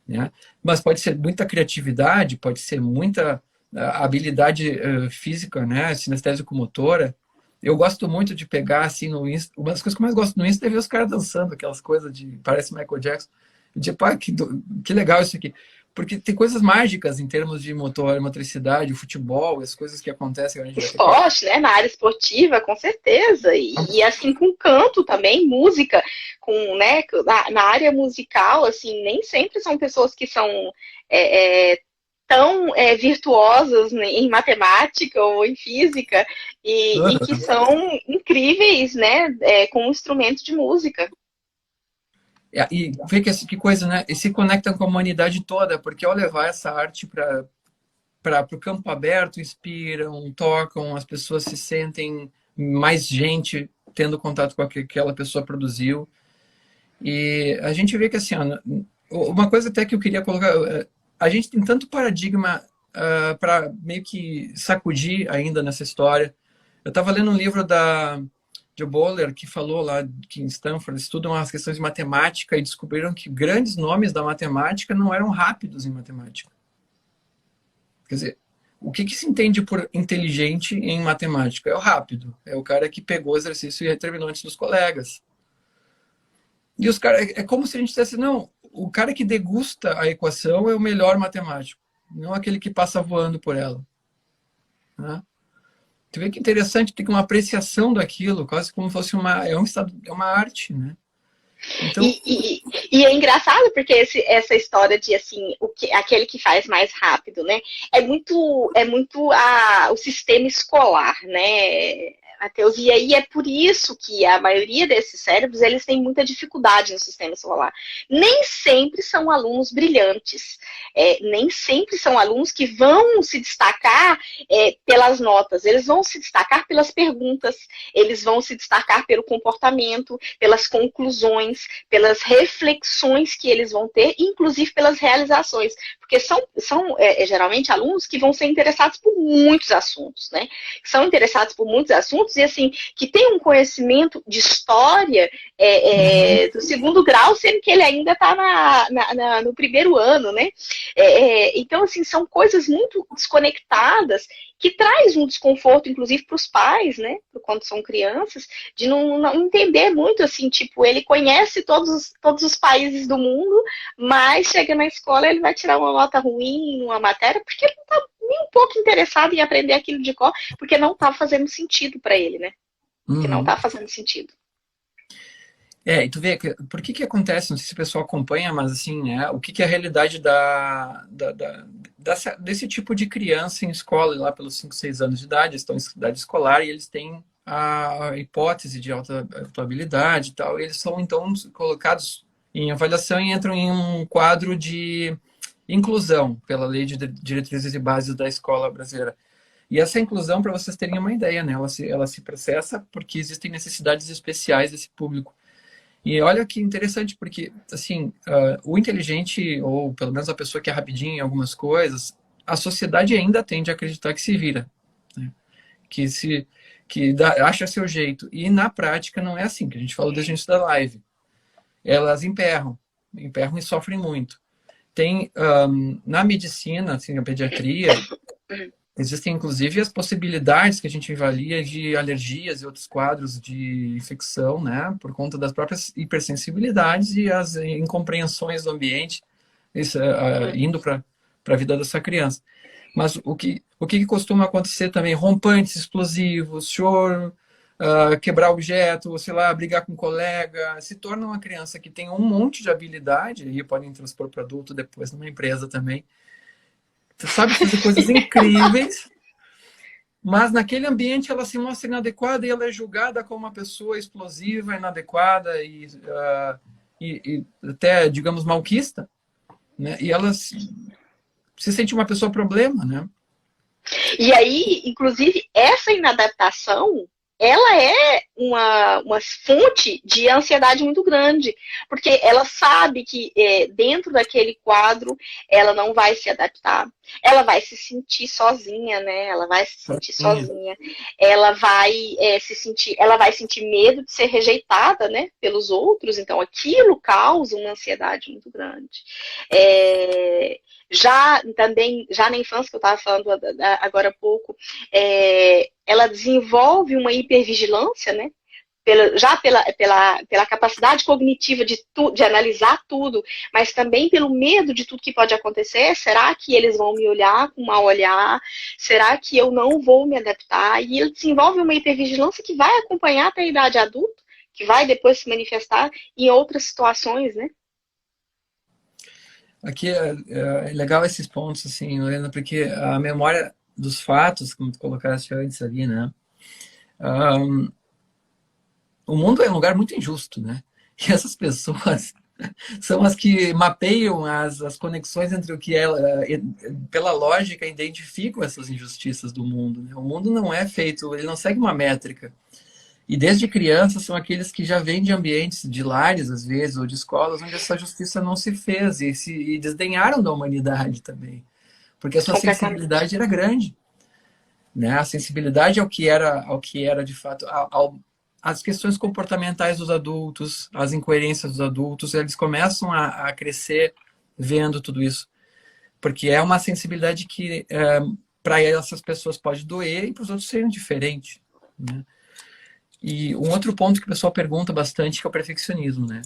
né? Mas pode ser muita criatividade, pode ser muita habilidade física, né? Sinestésico-motora. Eu gosto muito de pegar, assim, no Insta. Uma das coisas que eu mais gosto no Insta é ver os caras dançando, aquelas coisas de... Parece Michael Jackson. E, tipo, que legal isso aqui. Porque tem coisas mágicas em termos de motricidade, o futebol, as coisas que acontecem. A gente vai ter Esporte, né? Na área esportiva, com certeza. E assim, com canto também, música, né? Na área musical, assim, nem sempre são pessoas que são tão virtuosas, né, em matemática ou em física e que são incríveis, né? Com um instrumento de música. E vê que coisa, né? E se conectam com a humanidade toda, porque ao levar essa arte para o campo aberto, inspiram, tocam, as pessoas se sentem mais gente tendo contato com aquela pessoa produziu. E a gente vê que, assim, uma coisa até que eu queria colocar, a gente tem tanto paradigma para meio que sacudir ainda nessa história. Eu estava lendo um livro de Bowler, que falou lá que em Stanford estudam as questões de matemática e descobriram que grandes nomes da matemática não eram rápidos em matemática. Quer dizer, o que se entende por inteligente em matemática? É o rápido. É o cara que pegou o exercício e terminou antes dos colegas. E os caras, é como se a gente dissesse, não, o cara que degusta a equação é o melhor matemático, não aquele que passa voando por ela. Né? Tu vê que interessante, tem uma apreciação daquilo, quase como se fosse uma arte, né? Então... E é engraçado porque essa história de assim, aquele que faz mais rápido, né? É muito o sistema escolar, né, Matheus? E aí é por isso que a maioria desses cérebros, eles têm muita dificuldade no sistema escolar. Nem sempre são alunos brilhantes, nem sempre são alunos que vão se destacar pelas notas, eles vão se destacar pelas perguntas, eles vão se destacar pelo comportamento, pelas conclusões, pelas reflexões que eles vão ter, inclusive pelas realizações, porque são geralmente alunos que vão ser interessados por muitos assuntos, né? São interessados por muitos assuntos e assim, que tem um conhecimento de história do segundo grau, sendo que ele ainda está no primeiro ano, né? Então, assim, são coisas muito desconectadas que traz um desconforto, inclusive, para os pais, né? Quando são crianças, de não entender muito, assim, tipo, ele conhece todos os países do mundo, mas chega na escola, ele vai tirar uma nota ruim numa matéria, porque ele não está nem um pouco interessado em aprender aquilo de cor, porque não está fazendo sentido para ele, né? Porque não está fazendo sentido. E tu vê, por que acontece, não sei se o pessoal acompanha, mas assim, né, o que é a realidade desse tipo de criança em escola, lá pelos 5, 6 anos de idade, estão em idade escolar e eles têm a hipótese de alta habilidade e tal, e eles são então colocados em avaliação e entram em um quadro de inclusão pela Lei de Diretrizes e Bases da Escola Brasileira. E essa inclusão, para vocês terem uma ideia, né, ela se processa porque existem necessidades especiais desse público. E olha que interessante, porque, assim, o inteligente, ou pelo menos a pessoa que é rapidinho em algumas coisas, a sociedade ainda tende a acreditar que se vira, né? Acha seu jeito. E na prática não é assim, que a gente falou desde o início da live. Elas emperram e sofrem muito. Tem, na medicina, assim, na pediatria, existem, inclusive, as possibilidades que a gente avalia de alergias e outros quadros de infecção, né? Por conta das próprias hipersensibilidades e as incompreensões do ambiente, indo para a vida dessa criança. Mas o que costuma acontecer também? Rompantes explosivos, choro, quebrar objeto, sei lá, brigar com um colega, se torna uma criança que tem um monte de habilidade, e podem transpor para adulto depois numa empresa também, sabe fazer coisas incríveis, mas naquele ambiente ela se mostra inadequada e ela é julgada como uma pessoa explosiva, inadequada e até, digamos, malquista, né? E ela se sente uma pessoa problema, né? E aí, inclusive, essa inadaptação, ela é uma fonte de ansiedade muito grande, porque ela sabe que dentro daquele quadro ela não vai se adaptar, ela vai se sentir sozinha, né? Ela vai se sentir sozinha, ela vai ela vai sentir medo de ser rejeitada, né, pelos outros, então aquilo causa uma ansiedade muito grande. Já na infância, que eu estava falando agora há pouco, ela desenvolve uma hipervigilância, né? Pela capacidade cognitiva de analisar tudo, mas também pelo medo de tudo que pode acontecer. Será que eles vão me olhar com mau olhar? Será que eu não vou me adaptar? E ele desenvolve uma hipervigilância que vai acompanhar até a idade adulta, que vai depois se manifestar em outras situações, né? Aqui é legal esses pontos, assim, Lorena, porque a memória dos fatos, como tu colocaste antes ali, né? O mundo é um lugar muito injusto, né? E essas pessoas são as que mapeiam as conexões entre o que ela, pela lógica, identificam essas injustiças do mundo, né? O mundo não é feito, ele não segue uma métrica. E desde criança são aqueles que já vêm de ambientes, de lares, às vezes, ou de escolas, onde essa justiça não se fez e desdenharam da humanidade também. Porque a sua sensibilidade era grande. Né? A sensibilidade ao que era de fato, as questões comportamentais dos adultos, as incoerências dos adultos, eles começam a crescer vendo tudo isso. Porque é uma sensibilidade que, para essas pessoas, pode doer e para os outros ser diferente. Né? E um outro ponto que o pessoal pergunta bastante que é o perfeccionismo, né?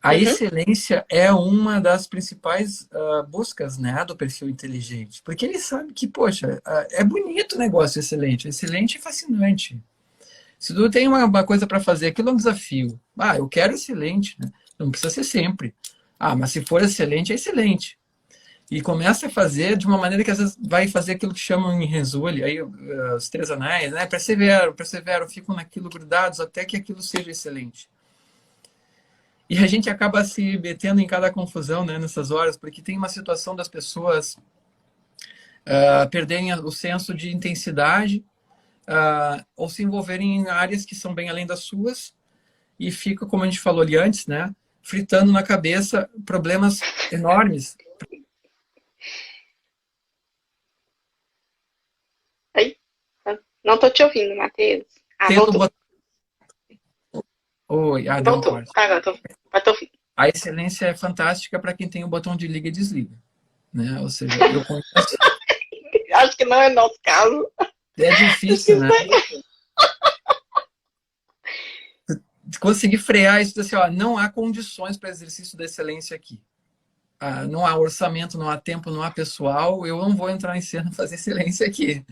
A excelência é uma das principais buscas, né, do perfil inteligente. Porque ele sabe que, poxa, é bonito o negócio excelente. Excelente e fascinante. Se tu tem uma coisa para fazer, aquilo é um desafio. Eu quero excelente, né? Não precisa ser sempre. Mas se for excelente, é excelente. E começa a fazer de uma maneira que às vezes vai fazer aquilo que chamam em Renzulli, aí os 3 anéis, né? Perseveram, ficam naquilo grudados até que aquilo seja excelente. E a gente acaba se metendo em cada confusão, né, nessas horas, porque tem uma situação das pessoas perderem o senso de intensidade ou se envolverem em áreas que são bem além das suas e fica, como a gente falou ali antes, né, fritando na cabeça problemas enormes. Não estou te ouvindo, Matheus. Voltou. Oi, deu um corte. Agora tô ouvindo. A excelência é fantástica para quem tem o botão de liga e desliga. Né? Ou seja, eu conheço... Acho que não é nosso caso. É difícil, né? Conseguir frear isso, assim, não há condições para exercício da excelência aqui. Não há orçamento, não há tempo, não há pessoal, eu não vou entrar em cena fazer excelência aqui.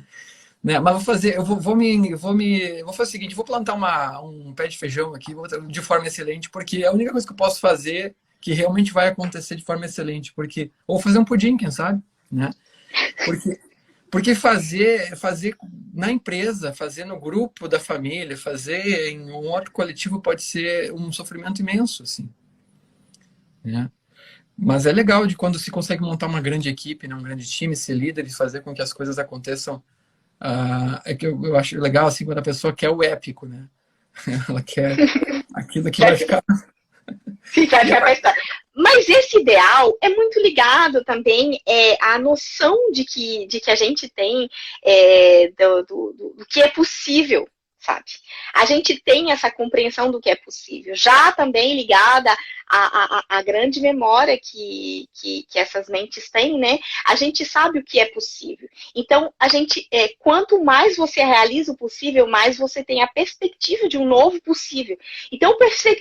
Né? Mas vou fazer o seguinte, vou plantar um pé de feijão aqui de forma excelente, porque é a única coisa que eu posso fazer que realmente vai acontecer de forma excelente, ou fazer um pudim, quem sabe, né? Porque fazer na empresa, fazer no grupo da família, fazer em um outro coletivo pode ser um sofrimento imenso, assim, né? Mas é legal de quando se consegue montar uma grande equipe, né? Um grande time, ser líder e fazer com que as coisas aconteçam. É que eu acho legal assim quando a pessoa quer o épico, né? Ela quer aquilo que vai ficar. Mas esse ideal é muito ligado também à noção de que a gente tem do que é possível, sabe? A gente tem essa compreensão do que é possível, já também ligada à grande memória que essas mentes têm, né? A gente sabe o que é possível. Então, quanto mais você realiza o possível, mais você tem a perspectiva de um novo possível. Então,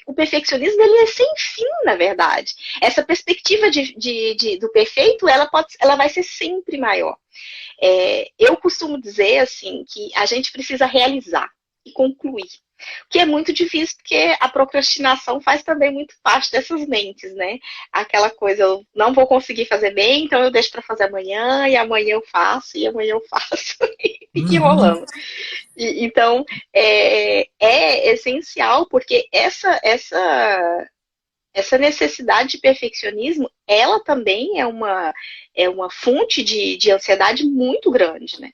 o perfeccionismo, ele é sem fim, na verdade. Essa perspectiva do perfeito, ela vai ser sempre maior. Eu costumo dizer, assim, que a gente precisa realizar e concluir. O que é muito difícil, porque a procrastinação faz também muito parte dessas mentes, né? Aquela coisa, eu não vou conseguir fazer bem, então eu deixo para fazer amanhã, e amanhã eu faço, e amanhã eu faço, e fica enrolando. Então, é essencial, porque essa necessidade de perfeccionismo, ela também é uma fonte de ansiedade muito grande, né?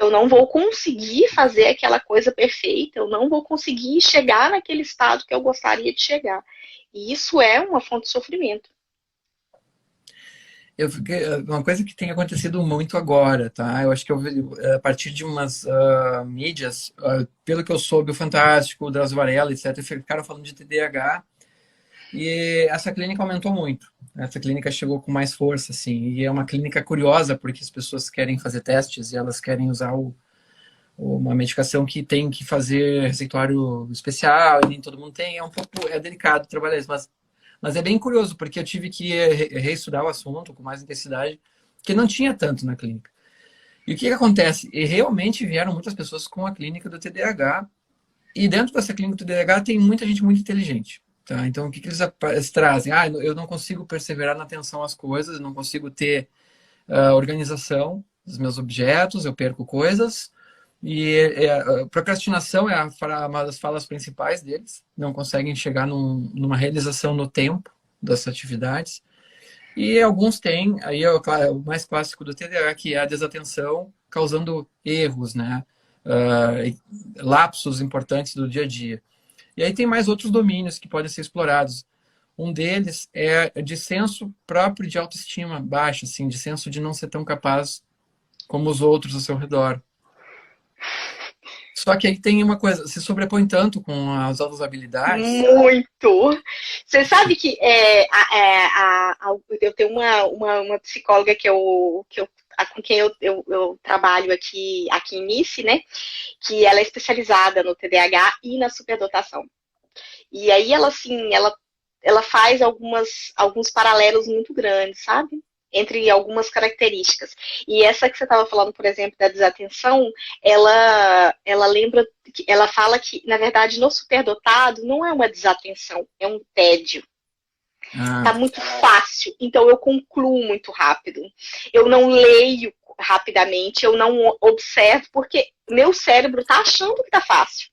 Eu não vou conseguir fazer aquela coisa perfeita, eu não vou conseguir chegar naquele estado que eu gostaria de chegar. E isso é uma fonte de sofrimento. Uma coisa que tem acontecido muito agora, tá? Eu acho que a partir de umas mídias, pelo que eu soube, o Fantástico, o Drauzio Varela, etc., ficaram falando de TDAH e essa clínica aumentou muito. Essa clínica chegou com mais força, assim, e é uma clínica curiosa porque as pessoas querem fazer testes e elas querem usar uma medicação que tem que fazer receituário especial e nem todo mundo tem. É delicado trabalhar isso, mas é bem curioso, porque eu tive que reestudar o assunto com mais intensidade, que não tinha tanto na clínica. E o que acontece? E realmente vieram muitas pessoas com a clínica do TDAH, e dentro dessa clínica do TDAH tem muita gente muito inteligente. Tá? Então, o que eles trazem? Eu não consigo perseverar na atenção às coisas, eu não consigo ter organização dos meus objetos, eu perco coisas, e a procrastinação é uma das falas principais deles. Não conseguem chegar numa realização no tempo das atividades. E alguns têm, aí é o mais clássico do TDAH, que é a desatenção, causando erros, né? Lapsos importantes do dia a dia. E aí tem mais outros domínios que podem ser explorados. Um deles é de senso próprio de autoestima baixa, assim, de senso de não ser tão capaz como os outros ao seu redor. Só que aí tem uma coisa, se sobrepõe tanto com as outras habilidades. Muito! Você sabe que eu tenho uma psicóloga com quem eu trabalho aqui em Nice, né? Que ela é especializada no TDAH e na superdotação. E aí ela faz alguns paralelos muito grandes, sabe? Entre algumas características. E essa que você estava falando, por exemplo, da desatenção, ela fala que, na verdade, no superdotado não é uma desatenção, é um tédio. Tá muito fácil, então eu concluo muito rápido. Eu não leio rapidamente, eu não observo, porque meu cérebro tá achando que tá fácil.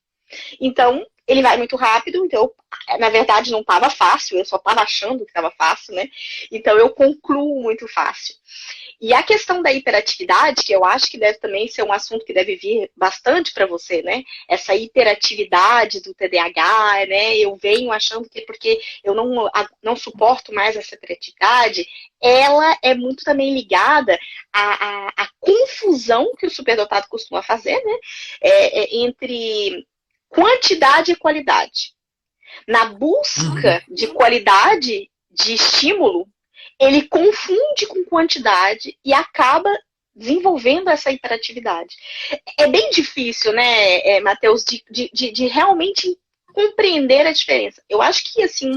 Então, ele vai muito rápido, então, na verdade, não estava fácil, eu só estava achando que estava fácil, né? Então, eu concluo muito fácil. E a questão da hiperatividade, que eu acho que deve também ser um assunto que deve vir bastante para você, né? Essa hiperatividade do TDAH, né? Eu venho achando que porque eu não suporto mais essa hiperatividade, ela é muito também ligada à confusão que o superdotado costuma fazer, né? Entre quantidade e qualidade. Na busca de qualidade de estímulo, ele confunde com quantidade e acaba desenvolvendo essa hiperatividade. É bem difícil, né, Matheus, de realmente compreender a diferença. Eu acho que, assim,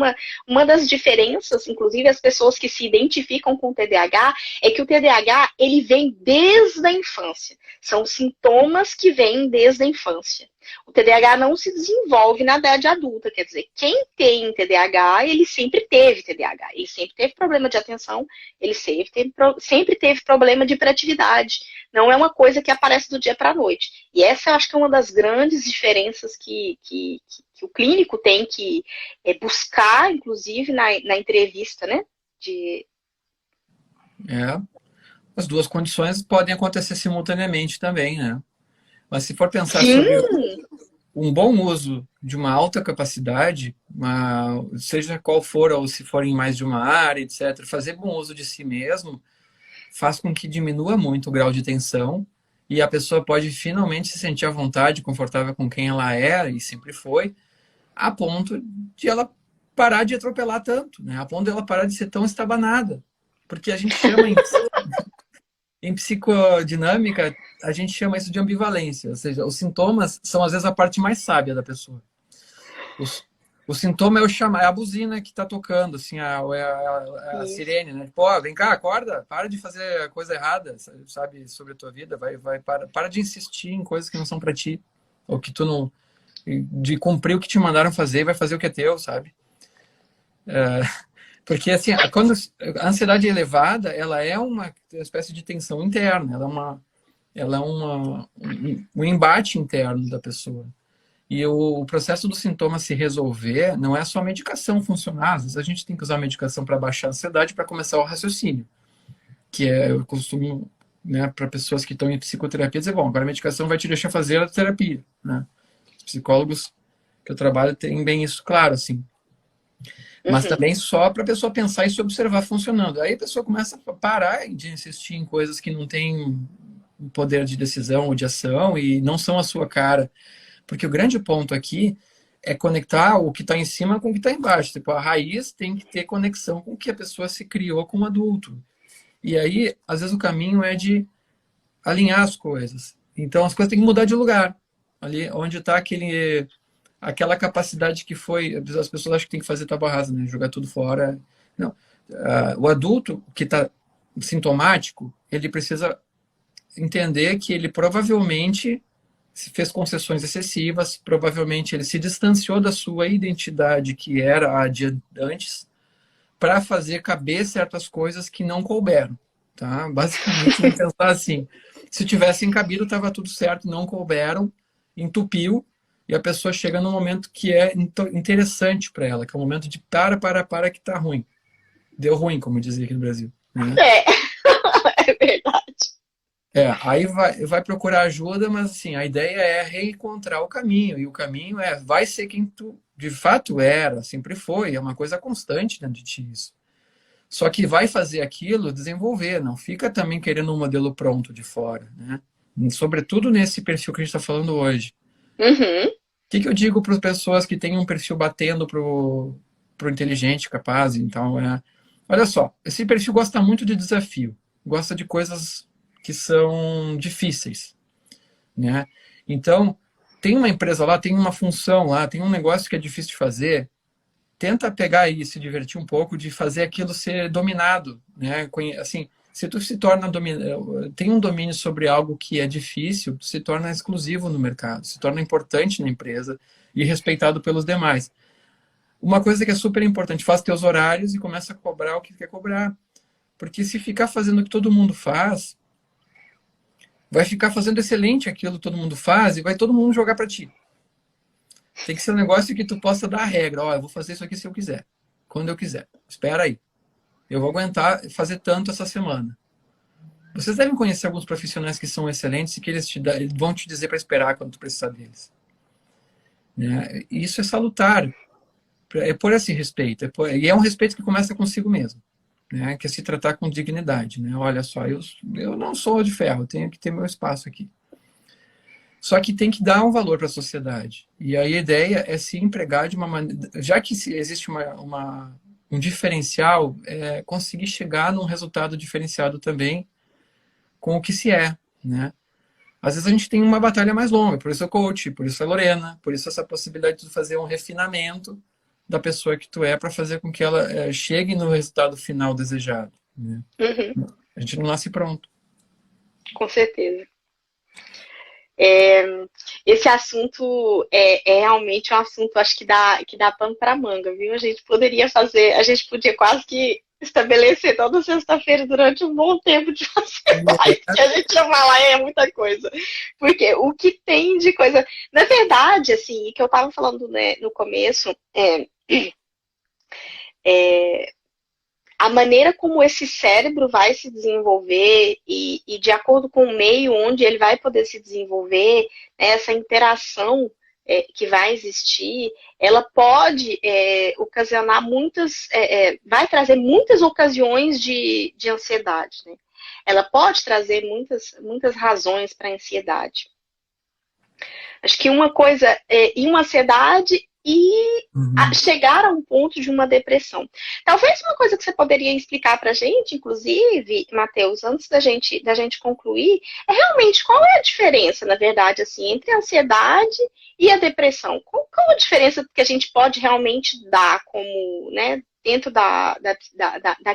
uma das diferenças, inclusive as pessoas que se identificam com o TDAH, é que o TDAH, ele vem desde a infância. São sintomas que vêm desde a infância. O TDAH não se desenvolve na idade adulta, quer dizer, quem tem TDAH, ele sempre teve TDAH, ele sempre teve problema de atenção, ele sempre teve problema de hiperatividade. Não é uma coisa que aparece do dia para a noite. E essa eu acho que é uma das grandes diferenças que o clínico tem que buscar, inclusive, na entrevista, né? As duas condições podem acontecer simultaneamente também, né? Mas se for pensar Sim. sobre um bom uso de uma alta capacidade, seja qual for, ou se for em mais de uma área, etc., fazer bom uso de si mesmo faz com que diminua muito o grau de tensão e a pessoa pode finalmente se sentir à vontade, confortável com quem ela é e sempre foi, a ponto de ela parar de atropelar tanto, né? A ponto de ela parar de ser tão estabanada. Porque a gente chama em psicodinâmica, a gente chama isso de ambivalência, ou seja, os sintomas são às vezes a parte mais sábia da pessoa. O sintoma é a buzina que está tocando, assim, a sirene, né? Pô, vem cá, acorda, para de fazer a coisa errada, sabe, sobre a tua vida, para de insistir em coisas que não são para ti, ou que tu não, de cumprir o que te mandaram fazer e vai fazer o que é teu, sabe? Porque, assim, quando a ansiedade é elevada, ela é uma espécie de tensão interna, ela é um embate interno da pessoa. E o processo do sintoma se resolver não é só a medicação funcionar. Às vezes a gente tem que usar a medicação para baixar a ansiedade para começar o raciocínio. Eu costumo né, para pessoas que estão em psicoterapia, dizer, bom, agora a medicação vai te deixar fazer a terapia, né? Os psicólogos que eu trabalho têm bem isso claro, assim. Mas Uhum. também só para a pessoa pensar e se observar funcionando. Aí a pessoa começa a parar de insistir em coisas que não têm poder de decisão ou de ação e não são a sua cara. Porque o grande ponto aqui é conectar o que está em cima com o que está embaixo. Tipo, a raiz tem que ter conexão com o que a pessoa se criou como adulto. E aí, às vezes, o caminho é de alinhar as coisas. Então, as coisas têm que mudar de lugar. Ali onde está aquela capacidade que foi... As pessoas acham que tem que fazer tábua rasa, né? Jogar tudo fora. Não. O adulto que está sintomático, ele precisa entender que ele provavelmente fez concessões excessivas, provavelmente ele se distanciou da sua identidade, que era a de antes, para fazer caber certas coisas que não couberam. Tá? Basicamente, vamos pensar assim: se tivessem cabido, estava tudo certo, não couberam, entupiu, e a pessoa chega num momento que é interessante para ela, que é o momento de para, que está ruim. Deu ruim, como dizia aqui no Brasil. Né? É, é verdade. Aí vai procurar ajuda, mas assim, a ideia é reencontrar o caminho, e o caminho vai ser quem tu de fato era, sempre foi, é uma coisa constante dentro de ti isso. Só que vai fazer aquilo desenvolver, não fica também querendo um modelo pronto de fora, né? Sobretudo nesse perfil que a gente está falando hoje. Uhum. O que eu digo para as pessoas que têm um perfil batendo pro inteligente, capaz, então olha só, esse perfil gosta muito de desafio, gosta de coisas que são difíceis, né? Então, tem uma empresa lá, tem uma função lá, tem um negócio que é difícil de fazer, tenta pegar e se divertir um pouco de fazer aquilo ser dominado, né? Assim, se tu se torna tem um domínio sobre algo que é difícil, tu se torna exclusivo no mercado, se torna importante na empresa e respeitado pelos demais. Uma coisa que é super importante, faz teus horários e começa a cobrar o que quer cobrar. Porque se ficar fazendo o que todo mundo faz, vai ficar fazendo excelente aquilo que todo mundo faz e vai todo mundo jogar para ti. Tem que ser um negócio que tu possa dar a regra. Ó, eu vou fazer isso aqui se eu quiser. Quando eu quiser. Espera aí. Eu vou aguentar fazer tanto essa semana. Vocês devem conhecer alguns profissionais que são excelentes e que eles vão te dizer para esperar quando tu precisar deles. Né? E isso é salutar. É por esse respeito. E é um respeito que começa consigo mesmo. Né? Que é se tratar com dignidade. Né? Olha só, eu não sou de ferro. Eu tenho que ter meu espaço aqui. Só que tem que dar um valor para a sociedade. E aí a ideia é se empregar de uma maneira... Já que existe um diferencial, conseguir chegar num resultado diferenciado também com o que se é. Né? Às vezes a gente tem uma batalha mais longa, por isso é coach, por isso é Lorena, por isso essa possibilidade de fazer um refinamento da pessoa que tu é para fazer com que ela chegue no resultado final desejado. Né? Uhum. A gente não nasce pronto. Com certeza. Esse assunto é realmente um assunto, acho que dá pano para manga, viu? A gente podia quase que estabelecer toda sexta-feira durante um bom tempo de fazer live, que a gente ia falar muita coisa. Porque o que tem de coisa... Na verdade, assim, que eu estava falando, né, no começo, a maneira como esse cérebro vai se desenvolver e de acordo com o meio onde ele vai poder se desenvolver, né, essa interação que vai existir, ela pode ocasionar vai trazer muitas ocasiões de ansiedade. Né? Ela pode trazer muitas razões para a ansiedade. Acho que uma coisa e uma ansiedade e chegar a um ponto de uma depressão. Talvez uma coisa que você poderia explicar para a gente, inclusive, Matheus, antes da gente concluir, é realmente qual é a diferença, na verdade, assim, entre a ansiedade e a depressão? Qual a diferença que a gente pode realmente dar como, né, dentro da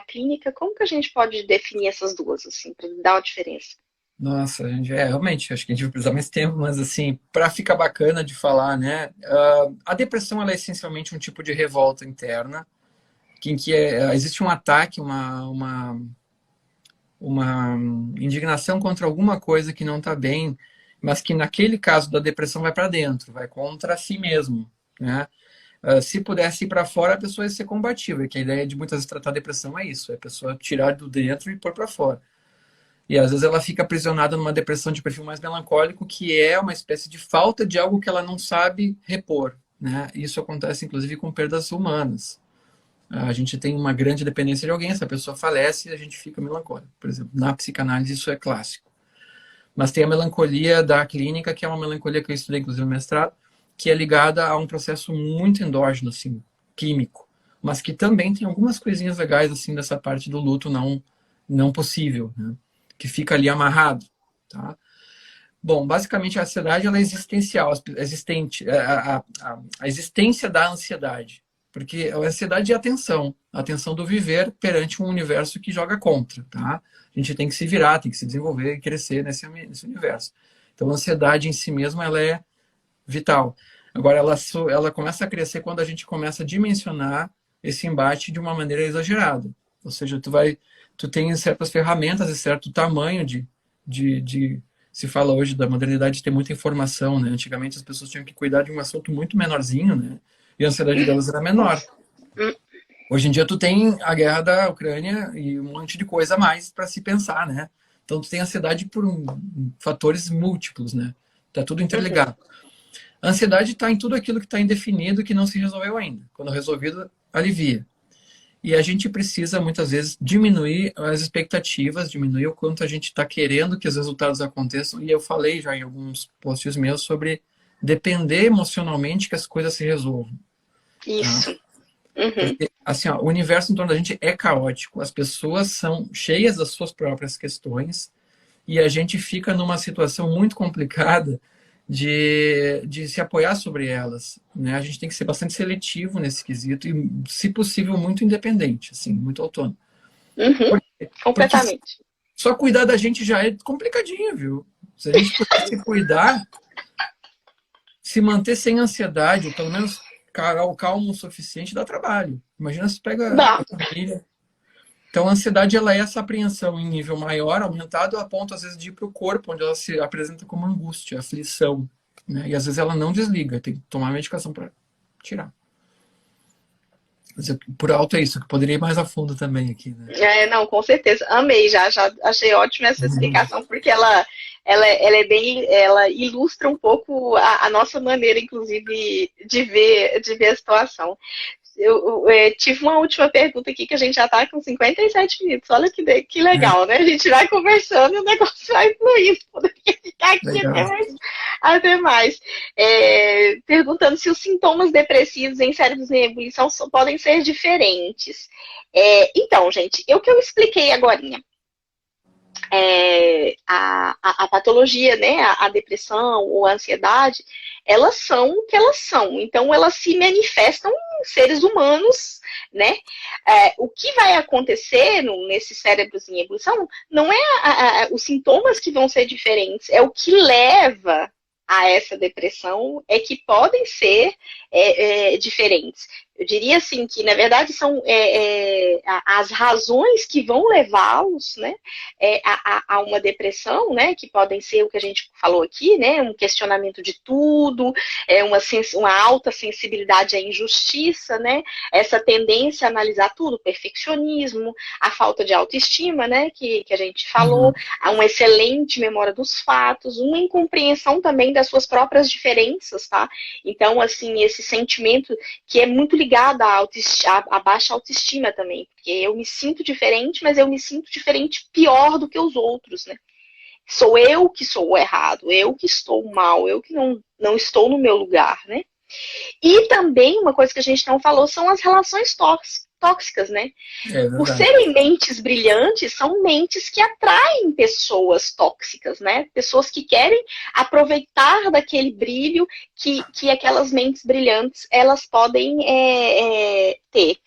clínica, como que a gente pode definir essas duas, assim, para dar uma diferença? Nossa, a gente, realmente, acho que a gente vai precisar mais tempo, mas assim, para ficar bacana de falar, né? A depressão ela é essencialmente um tipo de revolta interna, em que existe um ataque, uma indignação contra alguma coisa que não está bem, mas que naquele caso da depressão vai para dentro, vai contra si mesmo, né? Se pudesse ir para fora, a pessoa ia ser combativa, que a ideia de muitas vezes tratar a depressão é isso, é a pessoa tirar do dentro e pôr para fora. E às vezes ela fica aprisionada numa depressão de perfil mais melancólico, que é uma espécie de falta de algo que ela não sabe repor, né? Isso acontece inclusive com perdas humanas. A gente tem uma grande dependência de alguém, essa pessoa falece e a gente fica melancólico. Por exemplo, na psicanálise isso é clássico. Mas tem a melancolia da clínica, que é uma melancolia que eu estudei inclusive no mestrado, que é ligada a um processo muito endógeno, assim, químico, mas que também tem algumas coisinhas legais assim dessa parte do luto não possível, né? Que fica ali amarrado, tá? Bom, basicamente a ansiedade ela é existencial, existente, a existência da ansiedade, porque a ansiedade é a tensão do viver perante um universo que joga contra, tá? A gente tem que se virar, tem que se desenvolver e crescer nesse universo. Então a ansiedade em si mesma ela é vital. Agora ela começa a crescer quando a gente começa a dimensionar esse embate de uma maneira exagerada. Ou seja, tu tem certas ferramentas e certo tamanho se fala hoje da modernidade de ter muita informação, né? Antigamente as pessoas tinham que cuidar de um assunto muito menorzinho, né? E a ansiedade delas era menor. Hoje em dia tu tem a guerra da Ucrânia e um monte de coisa a mais para se pensar, né? Então tu tem ansiedade por fatores múltiplos, né? Tá tudo interligado. A ansiedade está em tudo aquilo que está indefinido que não se resolveu ainda. Quando resolvido, alivia. E a gente precisa, muitas vezes, diminuir as expectativas, diminuir o quanto a gente está querendo que os resultados aconteçam. E eu falei já em alguns posts meus sobre depender emocionalmente que as coisas se resolvam. Isso. Tá? Porque, assim, ó, o universo em torno da gente é caótico. As pessoas são cheias das suas próprias questões e a gente fica numa situação muito complicada de se apoiar sobre elas, né? A gente tem que ser bastante seletivo nesse quesito e, se possível, muito independente, assim, muito autônomo. Completamente. Porque só cuidar da gente já é complicadinho, viu? Se a gente puder se cuidar, se manter sem ansiedade, ou pelo menos calmo o suficiente, dá trabalho. Imagina se pega a família. Então, a ansiedade ela é essa apreensão em nível maior, aumentado, a ponto, às vezes, de ir para o corpo, onde ela se apresenta como angústia, aflição. Né? E, às vezes, ela não desliga, tem que tomar medicação para tirar. Mas, por alto é isso, que poderia ir mais a fundo também aqui. Né? Não, com certeza. Amei, já achei ótima essa explicação, porque ela ilustra um pouco a nossa maneira, inclusive, de ver a situação. Eu tive uma última pergunta aqui, que a gente já está com 57 minutos. Olha que legal, né? A gente vai conversando e o negócio vai fluindo. Poderia ficar aqui até mais. Perguntando se os sintomas depressivos em cérebros em ebulição podem ser diferentes. Então, gente, o que eu expliquei agorinha. A patologia, né, a depressão ou a ansiedade, elas são o que elas são. Então, elas se manifestam em seres humanos, né? O que vai acontecer nesses cérebros em ebulição não é os sintomas que vão ser diferentes, é o que leva a essa depressão é que podem ser diferentes. Eu diria assim que, na verdade, são as razões que vão levá-los, né, a uma depressão, né, que podem ser o que a gente falou aqui, né, um questionamento de tudo, uma alta sensibilidade à injustiça, né, essa tendência a analisar tudo, perfeccionismo, a falta de autoestima, né, que a gente falou, uma excelente memória dos fatos, uma incompreensão também das suas próprias diferenças, tá? Então, assim, esse sentimento que é muito ligado à baixa autoestima também, porque eu me sinto diferente, mas eu me sinto diferente pior do que os outros, né? Sou eu que sou o errado, eu que estou mal, eu que não estou no meu lugar, né? E também, uma coisa que a gente não falou, são as relações tóxicas, né? Por serem mentes brilhantes, são mentes que atraem pessoas tóxicas, né? Pessoas que querem aproveitar daquele brilho que aquelas mentes brilhantes elas podem ter.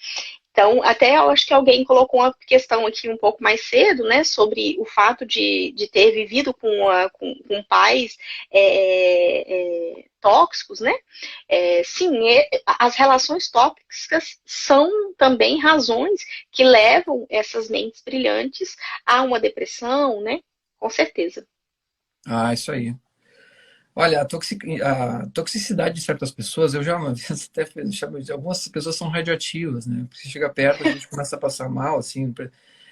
Então, até eu acho que alguém colocou uma questão aqui um pouco mais cedo, né, sobre o fato de ter vivido com pais tóxicos, né? Sim, as relações tóxicas são também razões que levam essas mentes brilhantes a uma depressão, né? Com certeza. Ah, isso aí. Olha, a toxicidade de certas pessoas, eu já uma vez até chamo de algumas pessoas são radioativas, né? Porque se chega perto, a gente começa a passar mal, assim.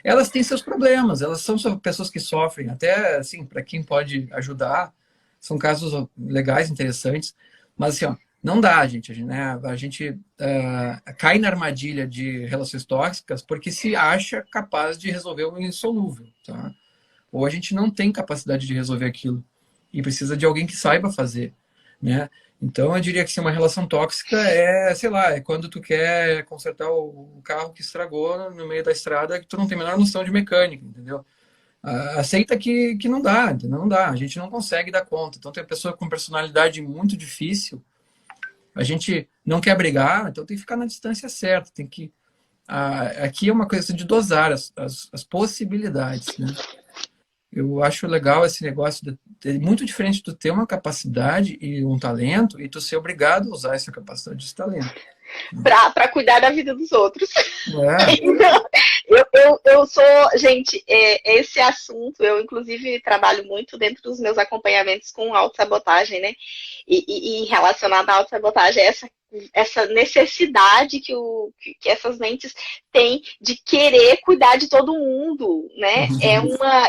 elas têm seus problemas, elas são pessoas que sofrem, até assim, para quem pode ajudar, são casos legais, interessantes, mas assim, ó, não dá, gente, né? A gente cai na armadilha de relações tóxicas porque se acha capaz de resolver o insolúvel, tá? Ou a gente não tem capacidade de resolver aquilo e precisa de alguém que saiba fazer, né? Então, eu diria que se uma relação tóxica é, sei lá, é quando tu quer consertar o carro que estragou no meio da estrada que tu não tem a menor noção de mecânica, entendeu? Aceita que não dá, entendeu? Não dá, a gente não consegue dar conta. Então, tem pessoa com personalidade muito difícil, a gente não quer brigar, então tem que ficar na distância certa, tem que... aqui é uma coisa de dosar as possibilidades, né? Eu acho legal esse negócio muito diferente de tu ter uma capacidade e um talento e tu ser obrigado a usar essa capacidade e esse talento. Para cuidar da vida dos outros. É. Então, eu sou, gente, esse assunto, eu inclusive trabalho muito dentro dos meus acompanhamentos com autossabotagem, né? E relacionado à autossabotagem, essa necessidade que essas mentes têm de querer cuidar de todo mundo, né?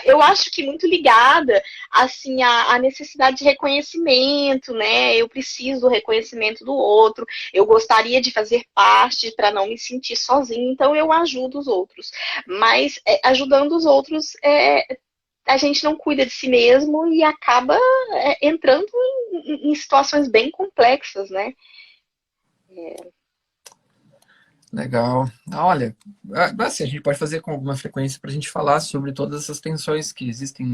Eu acho que muito ligada, assim, à necessidade de reconhecimento, né? Eu preciso do reconhecimento do outro, eu gostaria de fazer parte para não me sentir sozinha, então eu ajudo os outros. Mas ajudando os outros, a gente não cuida de si mesmo e acaba entrando em situações bem complexas, né? Legal. Olha, assim, a gente pode fazer com alguma frequência para a gente falar sobre todas essas tensões que existem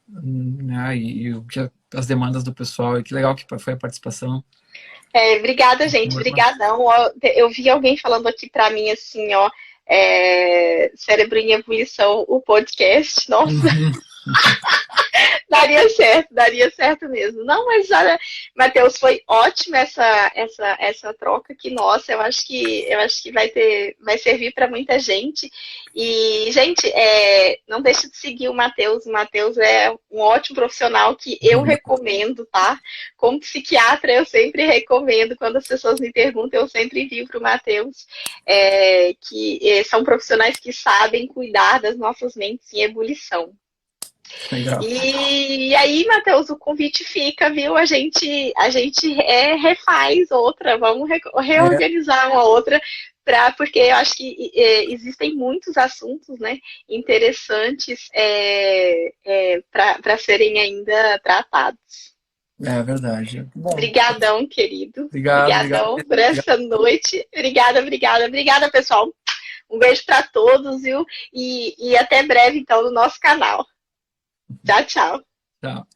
né, e o que as demandas do pessoal. E que legal que foi a participação. Obrigada, gente. Obrigadão. Eu vi alguém falando aqui para mim assim, ó, Cérebro em Ebulição, o podcast. Nossa. Daria certo mesmo. Não, mas olha, Matheus, foi ótima essa troca que, nossa, eu acho que vai servir para muita gente. E, gente, não deixe de seguir o Matheus. O Matheus é um ótimo profissional que eu recomendo, tá? Como psiquiatra, eu sempre recomendo. Quando as pessoas me perguntam, eu sempre envio para o Matheus, que são profissionais que sabem cuidar das nossas mentes em ebulição. Legal. E aí, Matheus, o convite fica, viu? A gente refaz outra, vamos reorganizar uma outra, porque eu acho que existem muitos assuntos, né, interessantes para serem ainda tratados. É verdade. Bom, Obrigadão, querido. Obrigado por essa noite. Obrigada, pessoal. Um beijo para todos, viu? E até breve, então, no nosso canal. Tchau, tchau. Tchau.